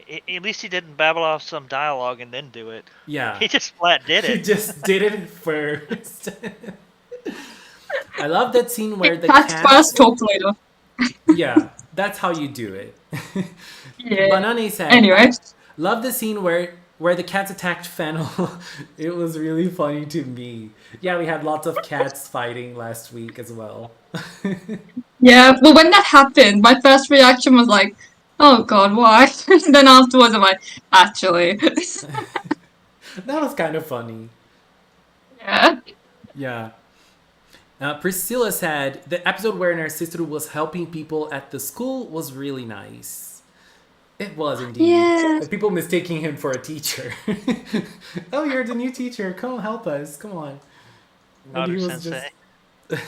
at least he didn't babble off some dialogue and then do it. Yeah. He just flat did He it. just did it first. I love that scene where the Catch cat. first, talk later. Yeah, that's how you do it. Yeah. Banane said, Anyway. love the scene where the cats attacked Fennel. It was really funny to me. Yeah, we had lots of cats fighting last week as well. Yeah, well, when that happened, my first reaction was like, oh god, why? Then afterwards, I'm like, actually. That was kind of funny. Yeah. Yeah. Priscilla said the episode where Narciso was helping people at the school was really nice. It was indeed. Yeah. And people mistaking him for a teacher. Oh, you're the new teacher. Come help us. Come on. And he Naru was Sensei. just.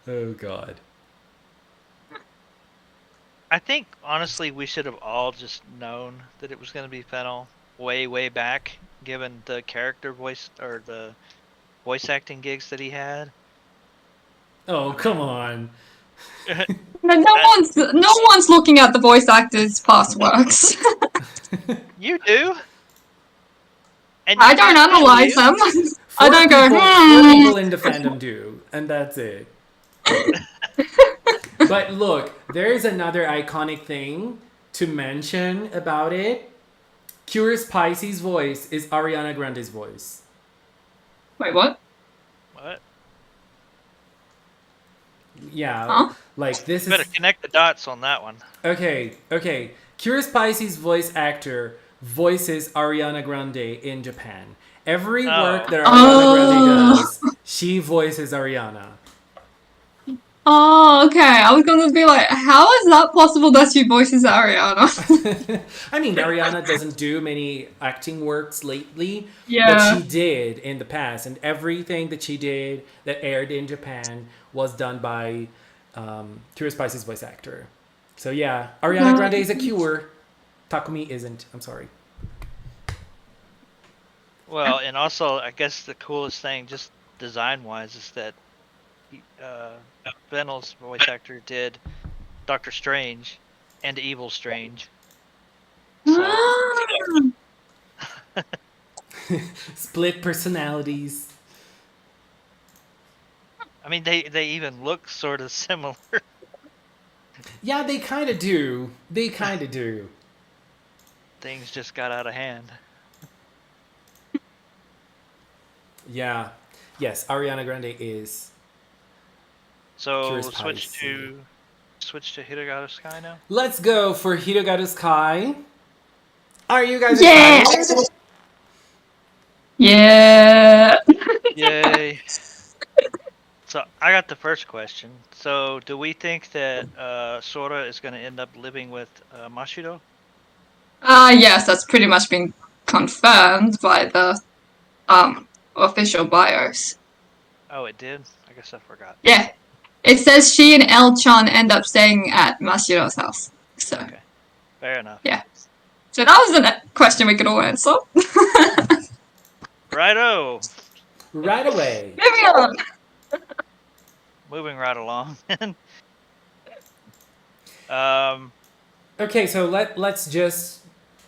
Oh God. I think honestly we should have all just known that it was going to be Fennel way back, given the character voice or the voice acting gigs that he had. Oh, come on. No one's looking at the voice actors' past works. You do. And I you don't do analyze you. them. I Four don't go, people in the fandom do, and that's it. But look, there is another iconic thing to mention about it. Curious Pisces' voice is Ariana Grande's voice. Wait, what? What? Yeah, Huh? like this Better is connect the dots on that one. okay. Curious Pisces' voice actor voices Ariana Grande in Japan. Every work that Ariana Grande does, she voices Ariana. Oh, okay. I was gonna be like, how is that possible that she voices Ariana? I mean, Ariana doesn't do many acting works lately, but Yeah. she did in the past, and everything that she did that aired in Japan was done by Curious Pisces' voice actor. So yeah, Ariana Grande is a cure. Takumi isn't. I'm sorry. Well, and also I guess the coolest thing, just design-wise, is that Fennel's voice actor did Doctor Strange and Evil Strange. So, Split personalities. I mean, they even look sort of similar. Yeah, they kind of do. They kind of do. Things just got out of hand. Yeah. Yes, Ariana Grande is. So Curious switch Pisces. to Hirogaru Sky now. Let's go for Hirogaru Sky. Are you guys Yeah. excited? Yeah. Yay! So I got the first question. So do we think that Sora is going to end up living with Mashiro? Yes, that's pretty much been confirmed by the official bios. Oh, it did. I guess I forgot. Yeah. It says she and El-chan end up staying at Mashiro's house. So, Okay, fair enough. yeah. So that was the question we could all answer. Righto. Right away. Moving on. Moving right along. Okay, so let's just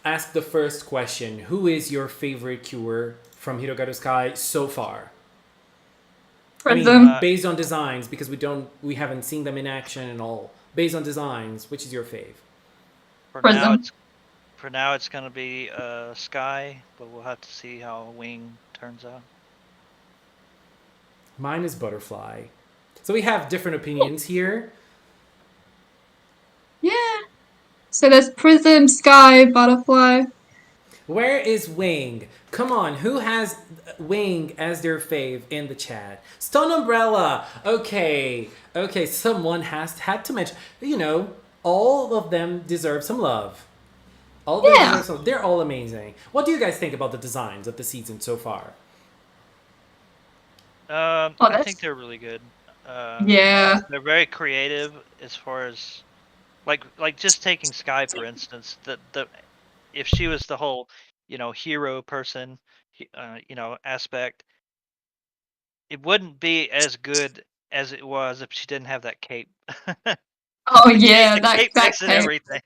ask the first question. Who is your favorite cure from Hirogaru Sky so far? I mean, Prism. based on designs, because we haven't seen them in action and all. Based on designs, which is your fave? For now it's going to be Sky, but we'll have to see how Wing turns out. Mine is Butterfly. So we have different opinions here. Yeah. So there's Prism, Sky, Butterfly. Where is Wing? Come on, who has Wing as their fave in the chat? Stone Umbrella. Okay, someone had to mention. You know, all of them deserve some love. All the Yeah. designs, they're all amazing. What do you guys think about the designs of the season so far? Oh, I that's think they're really good. yeah. They're very creative as far as like just taking Sky for instance. The if she was the whole hero person, aspect, it wouldn't be as good as it was if she didn't have that cape. Oh the cape yeah, the that cape makes it cape. everything.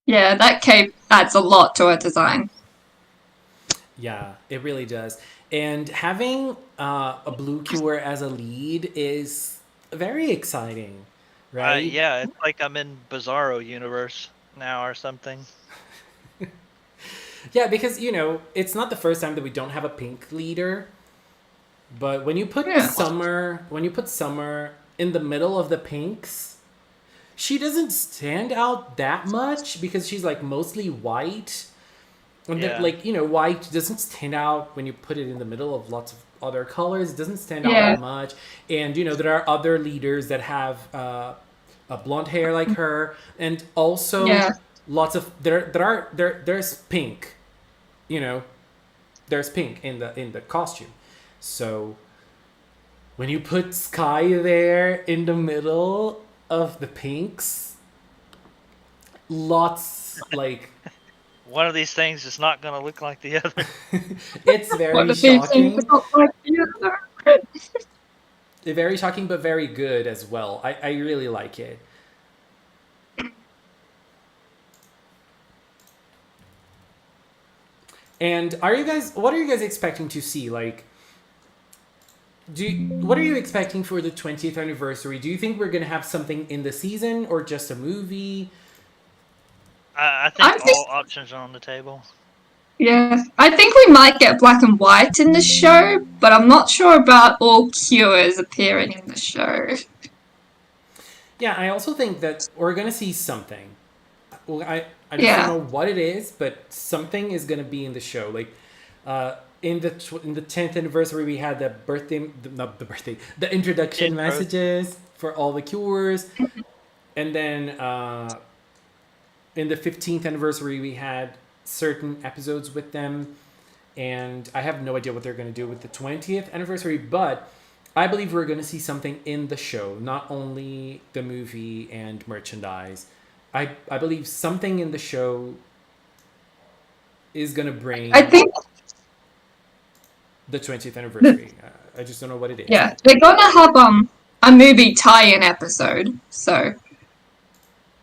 Yeah, that cape adds a lot to her design. Yeah, it really does. And having a blue cure as a lead is very exciting, right? Yeah, it's like I'm in Bizarro universe now or something. Yeah, because it's not the first time that we don't have a pink leader. But Yeah. When you put Summer in the middle of the pinks, she doesn't stand out that much because she's like mostly white. And then, Yeah. like, white doesn't stand out when you put it in the middle of lots of other colors. It doesn't stand out Yeah. that much. And, there are other leaders that have a blonde hair like her. And also Yeah. lots of, there's pink, you know, there's pink in the costume. So when you put Sky there in the middle of the pinks, lots like One of these things is not going to look like the other. it's What very do these things shocking. look like the other? Very shocking, but very good as well. I really like it. And what are you guys expecting to see? Like, what are you expecting for the 20th anniversary? Do you think we're going to have something in the season or just a movie? I I think think all options are on the table. yeah. I think we might get black and white in the show, but I'm not sure about all cures appearing in the show. Yeah, I also think that we're going to see something. Well, I just don't Yeah. know what it is, but something is going to be in the show. Like, in the 10th anniversary, we had the birthday, not the birthday, the introduction Intro. messages for all the cures, and then in the 15th anniversary, we had certain episodes with them, and I have no idea what they're going to do with the 20th anniversary, but I believe we're going to see something in the show, not only the movie and merchandise. I believe something in the show is going to bring I think the 20th anniversary. I just don't know what it is. yeah, they're gonna have a movie tie-in episode, so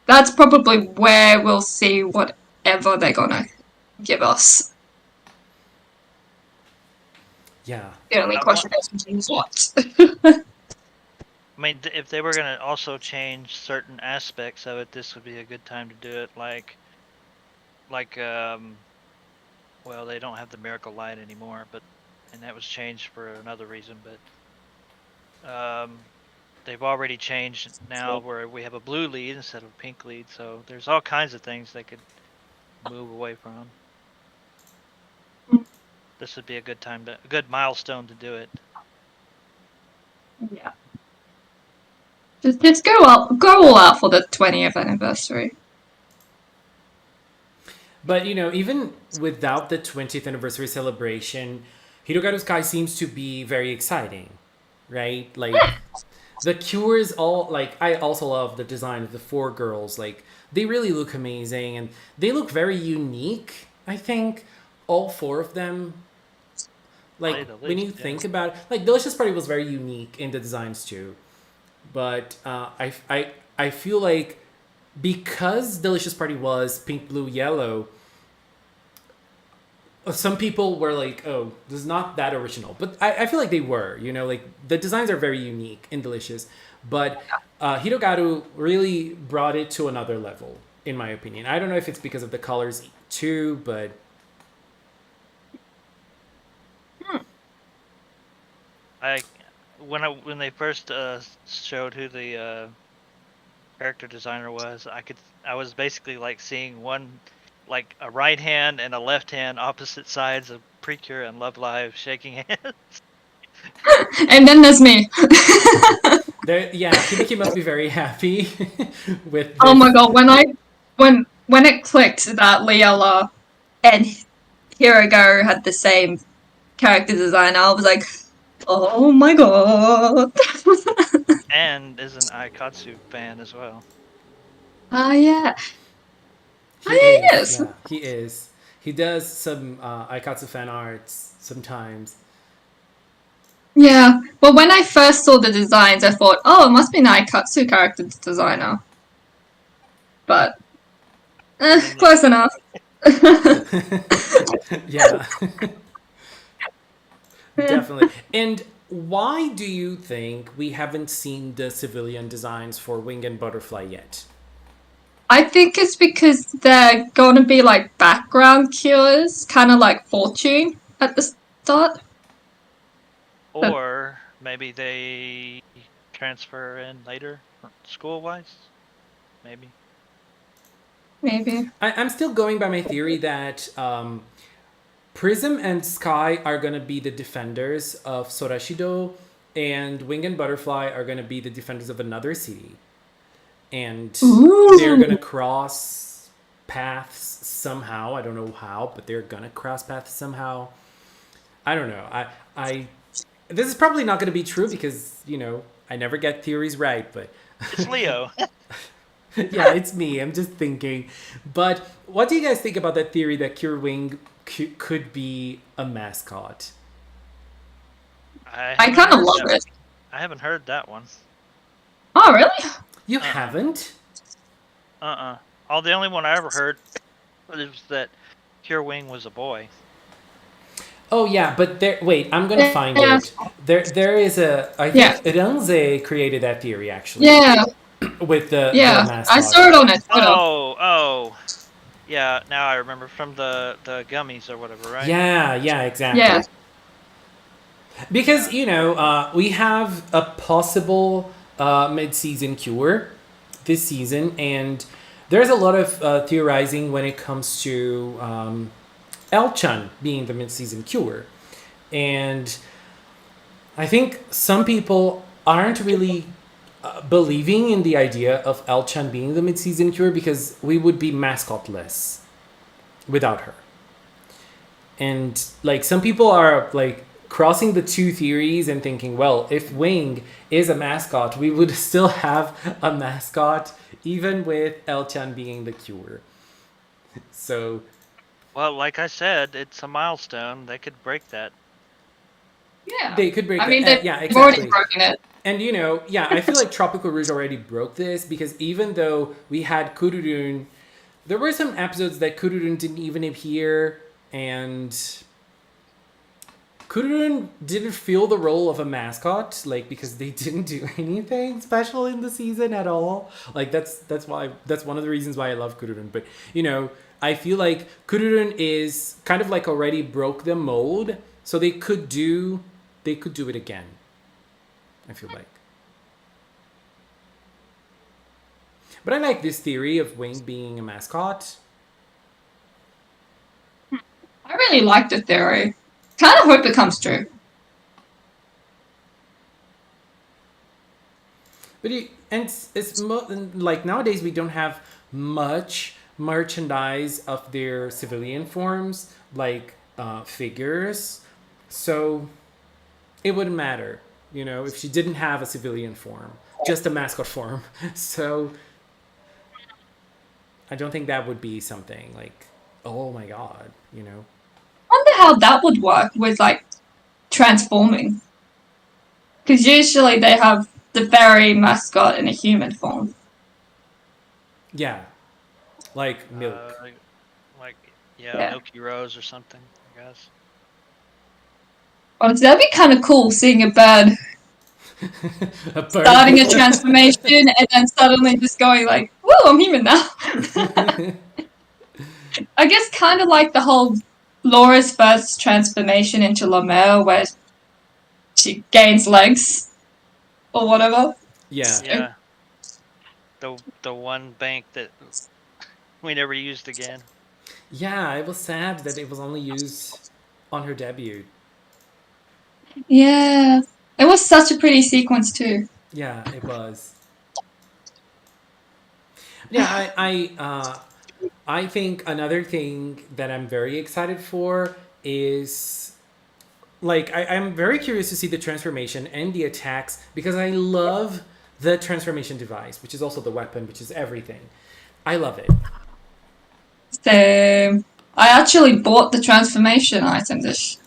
that's probably where we'll see whatever they're gonna give us. Yeah. The only I question is what. I mean, if they were going to also change certain aspects of it, this would be a good time to do it. Well, they don't have the miracle light anymore, and that was changed for another reason. But they've already changed now where we have a blue lead instead of a pink lead. So there's all kinds of things they could move away from. This would be a good milestone to do it. Yeah. Just go all out for the 20th anniversary. But even without the 20th anniversary celebration, Hirogaru Sky seems to be very exciting, right? Like the cures all like I also love the design of the four girls. Like they really look amazing and they look very unique, I think. All four of them. Like when you think about it, like Delicious Party was very unique in the designs too. But I feel like because Delicious Party was pink, blue, yellow, some people were like, "Oh, this is not that original," but I feel like they were. Like the designs are very unique and delicious. But Hirogaru really brought it to another level, in my opinion. I don't know if it's because of the colors too, but When they first showed who the character designer was, I was basically like seeing one, like a right hand and a left hand, opposite sides of Precure and Love Live shaking hands. And then there's me. yeah, Hibiki must be very happy with. This. Oh my god, when when it clicked that Liella and Hirogaru had the same character design, I was like, oh my god. And is an Aikatsu fan as well. Yeah. He Yeah, is, yes. yeah, he is. He does some Aikatsu fan arts sometimes. Yeah. Well, when I first saw the designs, I thought, oh, it must be an Aikatsu character designer. But, then you- close enough. Yeah. Definitely. And why do you think we haven't seen the civilian designs for Wing and Butterfly yet? I think it's because they're going to be like background cures, kind of like Fortune at the start. Or maybe they transfer in later, school-wise. Maybe. Maybe. I'm still going by my theory that Prism and Sky are going to be the defenders of Sorashido, and Wing and Butterfly are going to be the defenders of another city. And Ooh. they're going to cross paths somehow. I don't know how, but they're going to cross paths somehow. I don't know. I this is probably not going to be true because, you know, I never get theories right, but It's Leo. yeah, it's me. I'm just thinking. But what do you guys think about that theory that Cure Wing could be a mascot? I kind of love it. I haven't heard that one. Oh, really? You haven't? All the only one I ever heard was that Pure Wing was a boy. Oh yeah, but there. Wait, I'm gonna find it. There is a. I think Renze created that theory actually. Yeah. With the mascot. I saw it on it. Oh. Yeah, now I remember from the gummies or whatever, right? Yeah, exactly. Yeah. Because, you know, we have a possible mid-season cure this season, and there's a lot of theorizing when it comes to El-chan being the mid-season cure. And I think some people aren't really believing in the idea of El-chan being the mid-season cure because we would be mascotless without her. And like some people are like crossing the two theories and thinking, well, if Wing is a mascot, we would still have a mascot even with El-chan being the cure. So, well, like I said, it's a milestone. They could break that. Yeah. They could break I mean, that. they've Exactly. already broken it. And you know, yeah, I feel like Tropical Rouge already broke this because even though we had Kururun, there were some episodes that Kururun didn't even appear, and Kururun didn't feel the role of a mascot, like because they didn't do anything special in the season at all. Like that's one of the reasons why I love Kururun. But you know, I feel like Kururun is kind of like already broke the mold, so they could do it again. I feel like. But I like this theory of Wing being a mascot. I really like the theory. Kind of hope it comes true. But it's like nowadays we don't have much merchandise of their civilian forms, like figures. So it wouldn't matter, you know, if she didn't have a civilian form, just a mascot form. So I don't think that would be something like, oh my god, you know. I wonder how that would work with like transforming. Because usually they have the fairy mascot in a human form. Yeah, like milk. Yeah. Milky Rose or something, I guess. Honestly, that'd be kind of cool seeing a bird A bird. starting a transformation and then suddenly just going like, "Woo, I'm human now." I guess kind of like the whole Laura's first transformation into La Mer, where she gains legs or whatever. Yeah. Yeah. The one bank that we never used again. Yeah, it was sad that it was only used on her debut. Yeah, it was such a pretty sequence too. Yeah, it was. Yeah, I think another thing that I'm very excited for is like I'm very curious to see the transformation and the attacks because I love the transformation device, which is also the weapon, which is everything. I love it. So I actually bought the transformation item this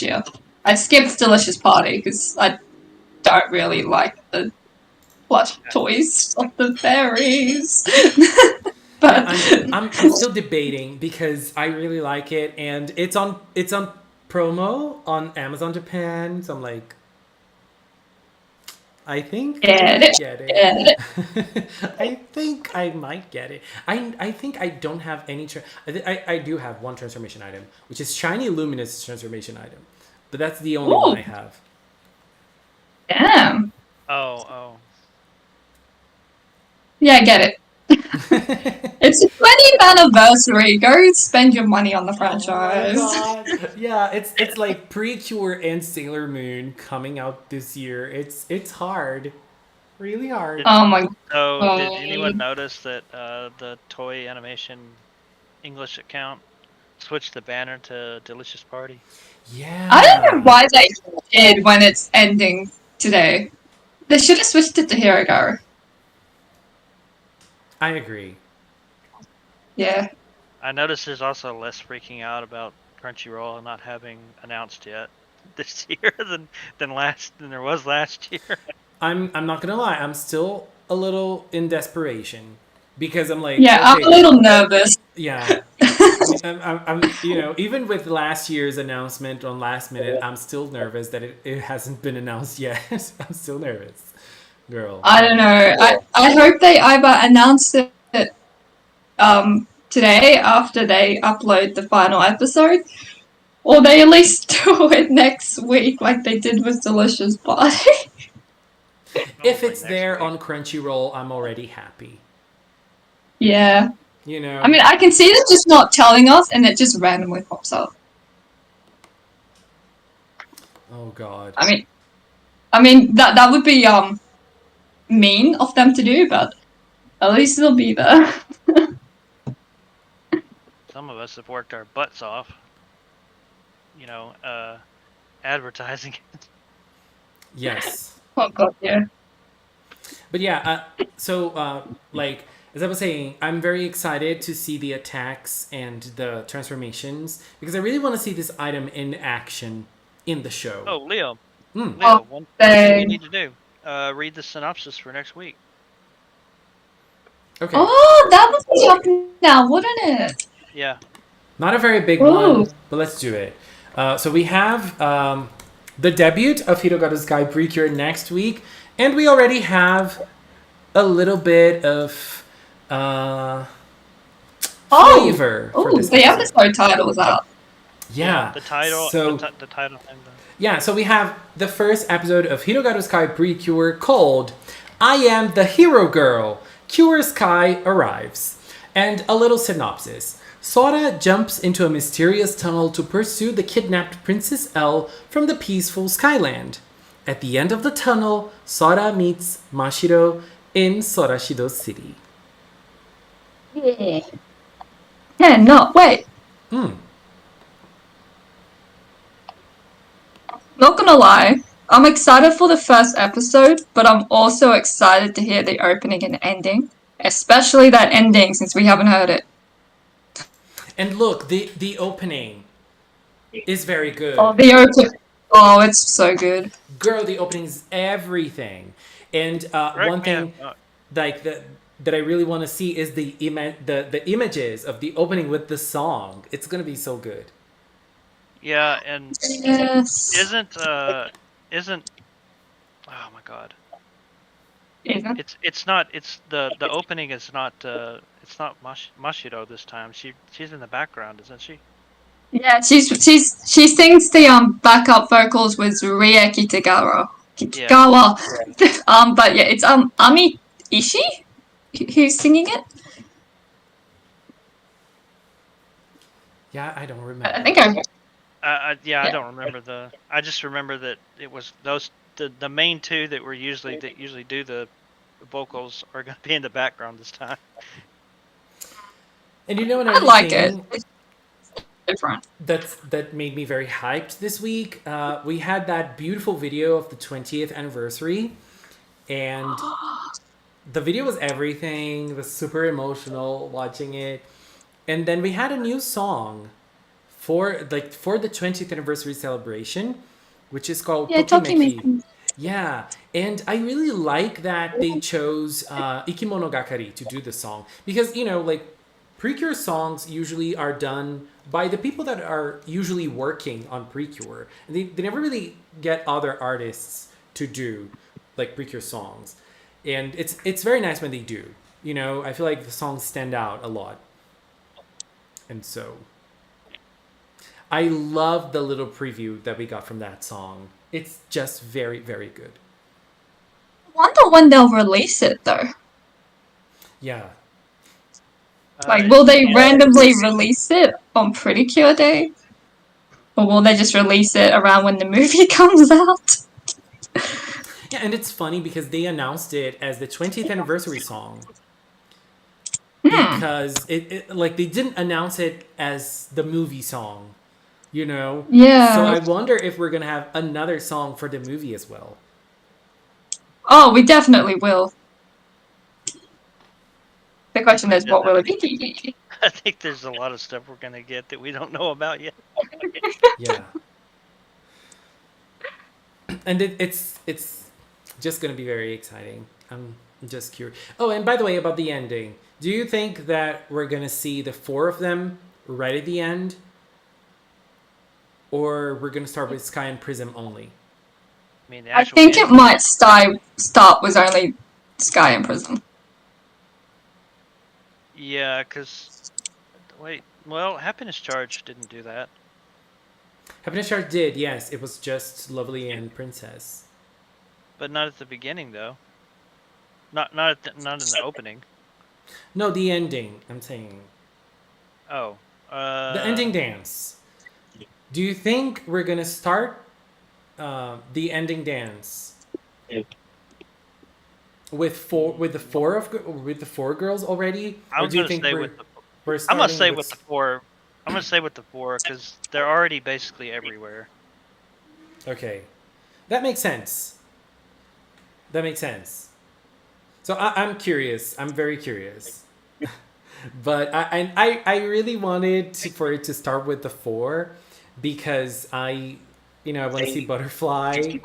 year. I skipped Delicious Party because I don't really like the plush toys of the fairies. Yeah, But I'm still debating because I really like it and it's on promo on Amazon Japan, so I'm like I think I get might it, get it. get it. I think I might get it. I think I don't have any. I do have one transformation item, which is shiny luminous transformation item, but that's the only one Ooh, I have. damn. Oh. Yeah, I get it. It's the 20th anniversary. Go spend your money on the Oh my franchise. god! Yeah, it's like Precure and Sailor Moon coming out this year. It's hard, really hard. Did Oh my did anyone god. notice that the toy animation English account switched the banner to Delicious Party? I don't know Yeah, why they did when it's ending today. They should have switched it to Hirogaru. I agree. Yeah. I noticed there's also less freaking out about Crunchyroll not having announced yet this year than there was last year. I'm not gonna lie. I'm still a little in desperation because I'm like, Yeah, I'm a okay, little nervous. yeah. Even with last year's announcement on last minute, I'm still nervous that it hasn't been announced yet. I'm still nervous, girl. I don't know. I hope they either announce it today after they upload the final episode, or they at least do it next week like they did with Delicious Party. If Probably it's next there week. on Crunchyroll, I'm already happy. Yeah. You I know. mean, I can see them just not telling us, and it just randomly pops up. Oh God. I mean that would be mean of them to do, but at least it'll be there. Some of us have worked our butts off, advertising. Yes. Oh god, yeah. But yeah, like as I was saying, I'm very excited to see the attacks and the transformations because I really want to see this item in action in the show. Oh, Leo, Hmm. Oh, one thing you they. need to do: read the synopsis for next week. Okay. Oh, that would be up now, wouldn't it? Yeah. Not a very big Ooh. one, but let's do it. So we have the debut of Hirogaru Sky Precure next week, and we already have a little bit of uh, Oh, flavor for oh, this the episode. episode title was out. Yeah. The title. So The title and yeah, so we have the first episode of Hirogaru Sky Precure called I Am the Hero Girl. Cure Sky arrives. And a little synopsis. Sora jumps into a mysterious tunnel to pursue the kidnapped Princess L from the peaceful Skyland. At the end of the tunnel, Sora meets Mashiro in Sorashido City. Yeah. Yeah, no, wait. Hmm. Not gonna lie, I'm excited for the first episode, but I'm also excited to hear the opening and ending. Especially that ending since we haven't heard it. And look, the opening is very Oh, good. the opening. Oh, it's so good. Girl, the opening is everything. And correct one me. thing like that I really want to see is the images of the opening with the song. It's gonna be so good. Yeah, and Yes. isn't oh my god. Isn't? It's not the opening is not it's not Mashiro this time. She's in the background, isn't she? Yeah, she sings the backup vocals with Rie Kitagawa. Yeah. Kitagawa. But yeah, it's Ami Ishii who's singing it. Yeah, I don't I remember. think I. I Yeah. don't remember I just remember that it was the main two that usually do the vocals are gonna be in the background this time. And you know I another like it. thing It's different. that made me very hyped this week? We had that beautiful video of the 20th anniversary, and the video was everything. It was super emotional watching it. And then we had a new song for the 20th anniversary celebration, which is called Yeah, Tokimeki. Tokimeki. Yeah, and I really like that they chose Ikimonogakari to do the song because like Precure songs usually are done by the people that are usually working on Precure. And they never really get other artists to do like Precure songs, and it's very nice when they do. I feel like the songs stand out a lot, and so I love the little preview that we got from that song. It's just very, very good. Wonder when they'll release it though. Yeah. Like, will they Yeah, randomly release it on Pretty Cure Day? Or will they just release it around when the movie comes out? Yeah, and it's funny because they announced it as the 20th anniversary song Hmm. because like they didn't announce it as the movie song, So Yeah. I wonder if we're going to have another song for the movie as well. Oh, we definitely will. The I think question we is, what will it definitely. be? I think there's a lot of stuff we're gonna get that we don't know about yet. Yeah. And it's just going to be very exciting. I'm just curious. Oh, and by the way, about the ending, do you think that we're going to see the four of them right at the end? Or we're going to start with Sky and Prism only? I mean, the I actual think it ending. might start with only Sky and Prism. Yeah, cause wait, well, Happiness Charge didn't do that. Happiness Charge did, yes. It was just Lovely and Princess. But not at the beginning though. Not not in the opening. No, the ending, I'm saying. Oh. The ending dance. Do you think we're going to start the ending dance with the four girls already, or I'm do you gonna think say we're with the we're I'm gonna starting say with with the four. I'm gonna say with the four because they're already basically everywhere. Okay, that makes sense. That makes sense. So I'm curious. I'm very curious. But I really wanted for it to start with the four because I want to see Butterfly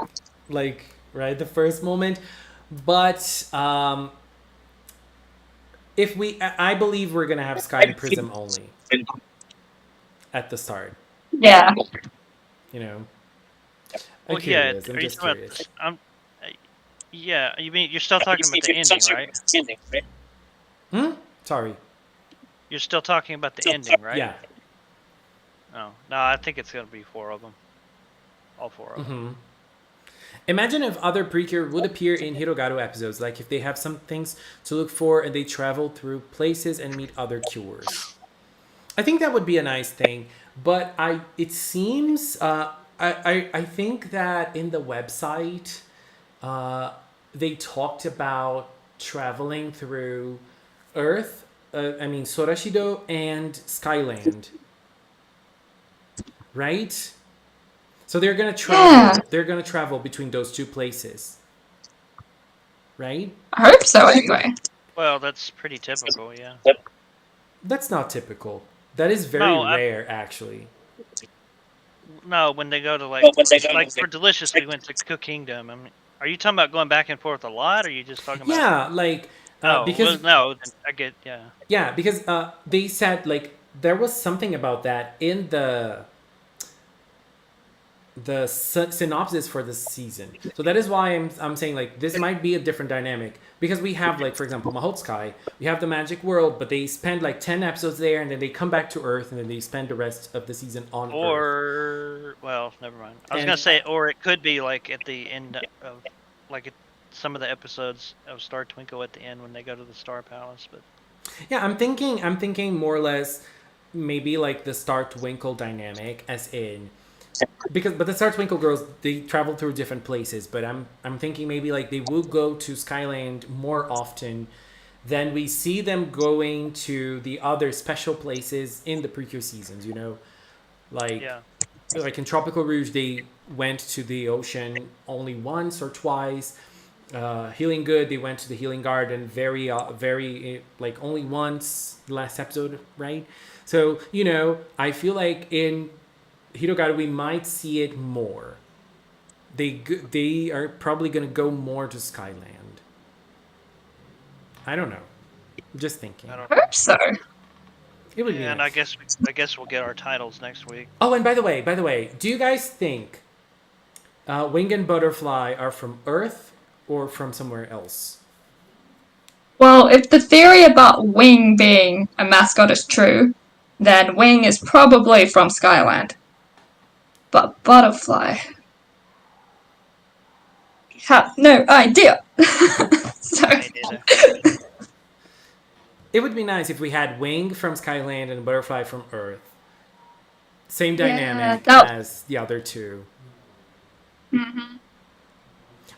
like right the first moment. But if I believe we're gonna have Sky and Prism only at the start. Yeah. You know, I'm Well, yeah. curious. I'm Are you just talking about curious. this? Yeah. You mean you're still talking about the ending, right? Hmm. Sorry. You're still talking about the ending, right? Yeah. No, I think it's gonna be four of them. All four of them. Mm-hmm. Imagine if other Precure would appear in Hirogaru episodes, like if they have some things to look for and they travel through places and meet other cures. I think that would be a nice thing, but it seems I think that in the website they talked about traveling through Earth, Sorashido and Skyland, right? So they're gonna Yeah. travel. They're gonna travel between those two places, right? I hope so anyway. Well, that's pretty typical, yeah. That's not typical. That is very No, rare, actually. No, when they go to like for Delicious, we went to Cook Kingdom. I mean, are you talking about going back and forth a lot, or are you just talking about? Yeah, like Oh, because well, no, I get yeah. yeah, because they said like there was something about that in the synopsis for this season. So that is why I'm saying like this might be a different dynamic because we have like for example Mahot Sky, we have the magic world, but they spend like 10 episodes there and then they come back to Earth and then they spend the rest of the season on Earth. Or well, never mind. I was gonna say, or it could be like at the end of some of the episodes of Star Twinkle at the end when they go to the Star Palace, but yeah, I'm thinking more or less maybe like the Star Twinkle dynamic as in but the Star Twinkle girls they travel through different places, but I'm thinking maybe like they will go to Skyland more often then we see them going to the other special places in the Precure seasons, you know? Like, Yeah. like in Tropical Rouge, they went to the ocean only once or twice. Healing Good, they went to the Healing Garden very like only once last episode, right? So, you know, I feel like in Hirogaru we might see it more. They are probably gonna go more to Skyland. I don't know. I'm just thinking. I don't. Hope so. It would be And nice. I guess we'll get our titles next week. Oh, and by the way, do you guys think Wing and Butterfly are from Earth or from somewhere else? Well, if the theory about Wing being a mascot is true, then Wing is probably from Skyland. But Butterfly, have no idea. So, Me neither. It would be nice if we had Wing from Skyland and Butterfly from Earth. Same dynamic that- as the other two.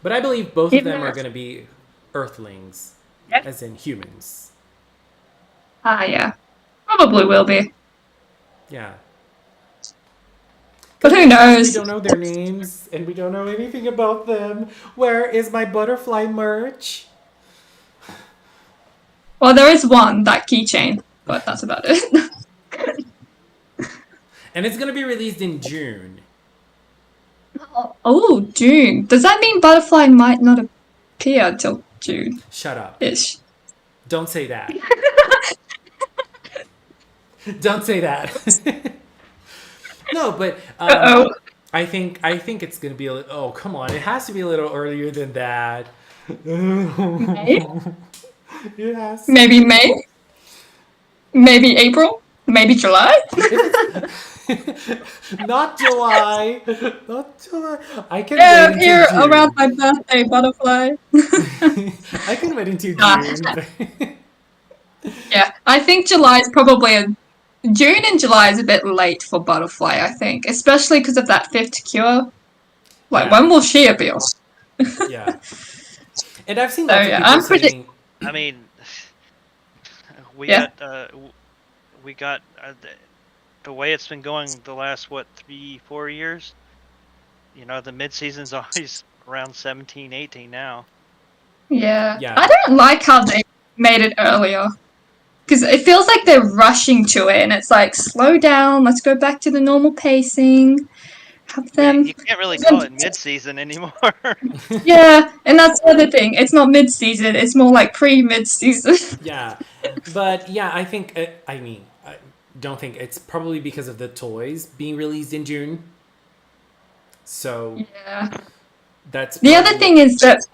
But I believe both of them are going to be Earthlings, Yeah. as in humans. yeah, probably will be. Yeah. But who We knows? don't know their names, and we don't know anything about them. Where is my butterfly merch? Well, there is one, that keychain, but that's about it. And it's going to be released in June. Oh, June. Does that mean Butterfly might not appear till June-ish? Shut up. Don't say that. Don't say that. No, but Uh-oh. I think it's gonna be oh come on, it has to be a little earlier than that. May? It has. Maybe May? Maybe April? Maybe July? Not July. Not July. I can Yeah, wait until here June. around my birthday, Butterfly. I can wait until Ah. June. Yeah, I think July is probably June and July is a bit late for Butterfly, I think. Especially because of that fifth cure. Like, Yeah. when will she appear? Yeah. And I've seen So, lots of yeah, people I'm pretty- saying, I mean, we Yeah. got the way it's been going the last 3-4 years. You know, the mid season's always around 17, 18 now. Yeah. Yeah. I don't like how they made it earlier. Because it feels like they're rushing to it, and it's like, slow down, let's go back to the normal pacing. Have them. You can't really call it mid season anymore. Yeah, and that's the other thing. It's not mid season, it's more like pre-mid season. yeah. But yeah, I think, I mean, I don't think it's probably because of the toys being released in June. So Yeah. that's The other probably- thing is that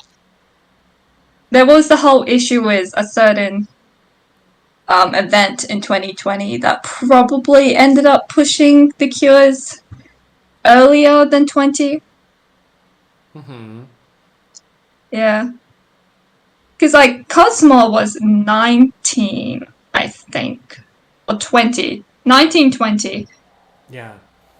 there was the whole issue with a certain event in 2020 that probably ended up pushing the cures earlier than 20. Mhm. Yeah. Because, like, Cosmo was 19, I think. Or 20. 19, 20. Yeah.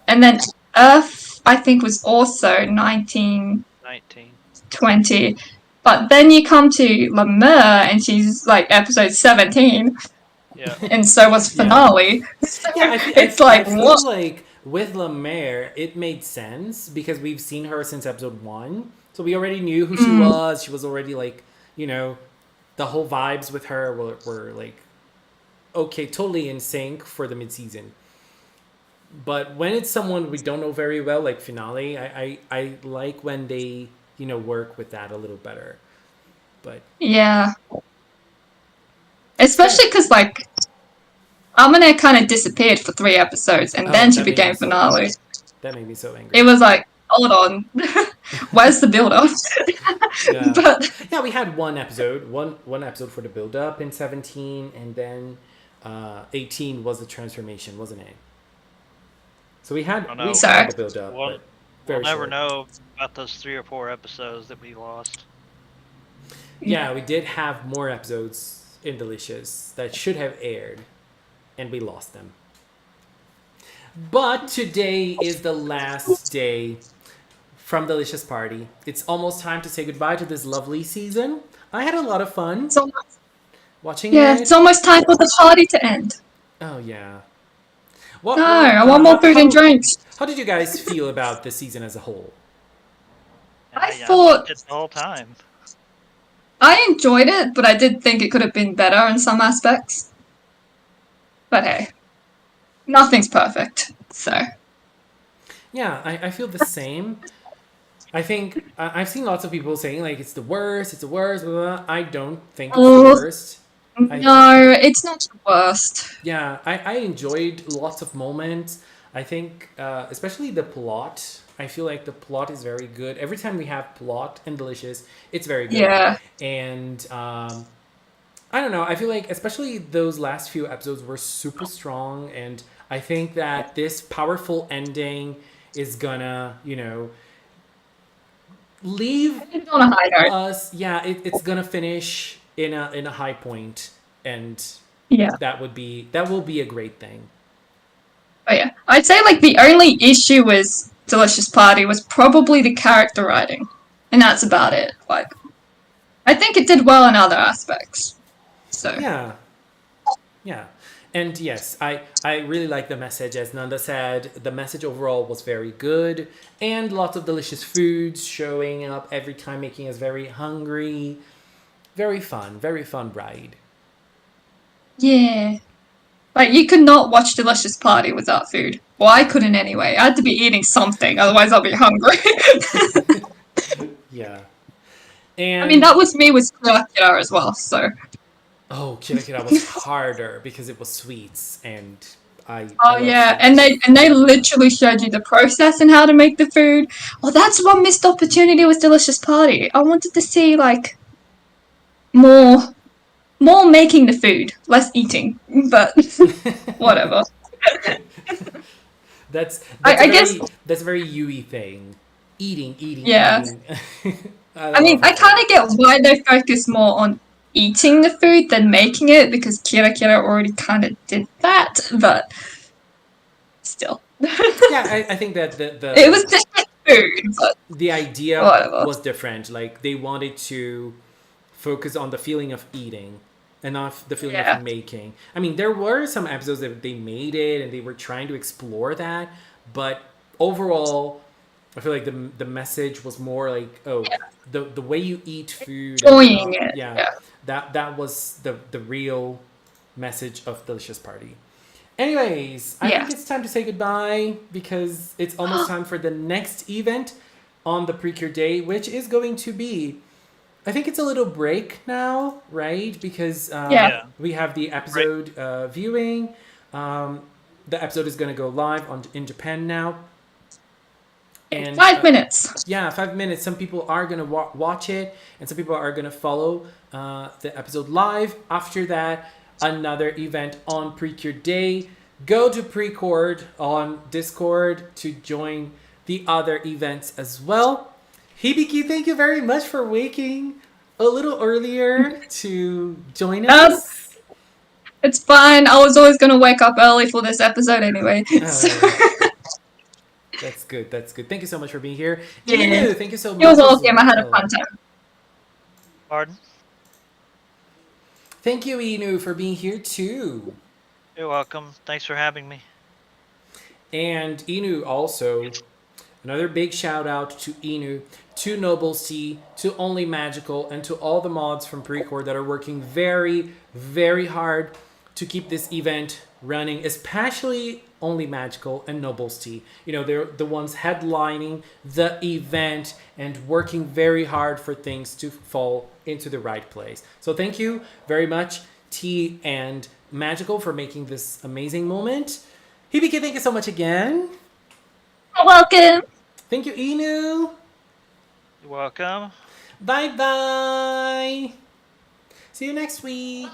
And then Earth, I think, was also 19, 19. 20. But then you come to Lemur, and she's, like, episode 17. Yeah. And so was Finale. Yeah, It's like, I feel what? like with La Mer, it made sense because we've seen her since episode 1. So we already knew who she was. She was already like, you know, the whole vibes with her were like, okay, totally in sync for the mid-season. But when it's someone we don't know very well, like Finale, I like when they, you know, work with that a little better. But Yeah. Especially because, like, Amane kind of disappeared for 3 episodes, and Oh, then she that made became me so Finale. angry. That made me so angry. It was like, hold on, where's the build-up? Yeah. But Yeah, we had one episode for the build up in 17, and then 18 was the transformation, wasn't it? So we had, Oh, no. had the build up, Well, but very We'll never short. know about those 3 or 4 episodes that we lost. Yeah, we did have more episodes in Delicious that should have aired, and we lost them. But today is the last day from Delicious Party. It's almost time to say goodbye to this lovely season. I had a lot of fun. so watching Yeah, it. it's almost time for the party to end. Oh yeah. No, I want more food and drinks. How did you guys feel about the season as a whole? I I loved thought it the whole time. I enjoyed it, but I did think it could have been better in some aspects. But hey, nothing's perfect, so. Yeah, I feel the same. I think I've seen lots of people saying like it's the worst, it's the worst. Blah, blah, blah. I don't think it's the Oh, worst. no, it's not the worst. Yeah, I enjoyed lots of moments. I think, especially the plot. I feel like the plot is very good. Every time we have plot and Delicious, it's very good. Yeah. And I don't know. I feel like, especially those last few episodes were super strong. And I think that this powerful ending is gonna, leave It's on a high note. us. Yeah, it's gonna finish in a high point, and Yeah. that will be a great thing. But yeah, I'd say like the only issue with Delicious Party was probably the character writing, and that's about it. Like, I think it did well in other aspects. So Yeah, yeah, and yes, I really like the message. As Nanda said, the message overall was very good, and lots of delicious foods showing up every time, making us very hungry. Very fun ride. yeah, like you could not watch Delicious Party without food. Well, I couldn't anyway. I had to be eating something, otherwise I'll be hungry. Yeah, I mean, and that was me with Hirogaru as well. So. oh, Kira Kira was harder because it was sweets, and I Oh love yeah, and sweets. they literally showed you the process and how to make the food. Well, that's one missed opportunity with Delicious Party. I wanted to see like more making the food, less eating. But whatever. That's I guess that's a very Yui thing. Eating, yeah. eating. I mean, love I kind her. of get why they focus more on eating the food than making it because Kira Kira already kind of did that, but still. Yeah, I think that It was just like food, but the idea whatever. was different. Like they wanted to focus on the feeling of eating and not the feeling of Yeah. making. I mean, there were some episodes that they made it and they were trying to explore that, but overall, I feel like the message was more like, oh, the way you eat food and Enjoying how, it. yeah, Yeah. that was the real message of Delicious Party. Anyways, I Yeah. think it's time to say goodbye because it's almost time for the next event on the Precure Day, which is going to be. I think it's a little break now, right? Because Yeah. we have the episode viewing. The episode is going to go live in Japan now. And 5 minutes. yeah, 5 minutes. Some people are going to watch it, and some people are going to follow the episode live. After that, another event on Precure Day. Go to Precord on Discord to join the other events as well. Hibiki, thank you very much for waking a little earlier to join us. It's fine. I was always going to wake up early for this episode anyway. So. That's good. That's good. Thank you so much for being here. Yeah. Inu, thank you so much. You're welcome. I had a fun time. Pardon? Thank you, Inu, for being here too. You're welcome. Thanks for having me. And Inu also, another big shout out to Inu, to Noble C, to Only Magical, and to all the mods from Precore that are working very, very hard to keep this event running, especially Only Magical and Noble C. You know, they're the ones headlining the event and working very hard for things to fall into the right place. So thank you very much, T and Magical, for making this amazing moment. Hibiki, thank you so much again. You're welcome. Thank you, Inu. You're welcome. Bye-bye. See you next week.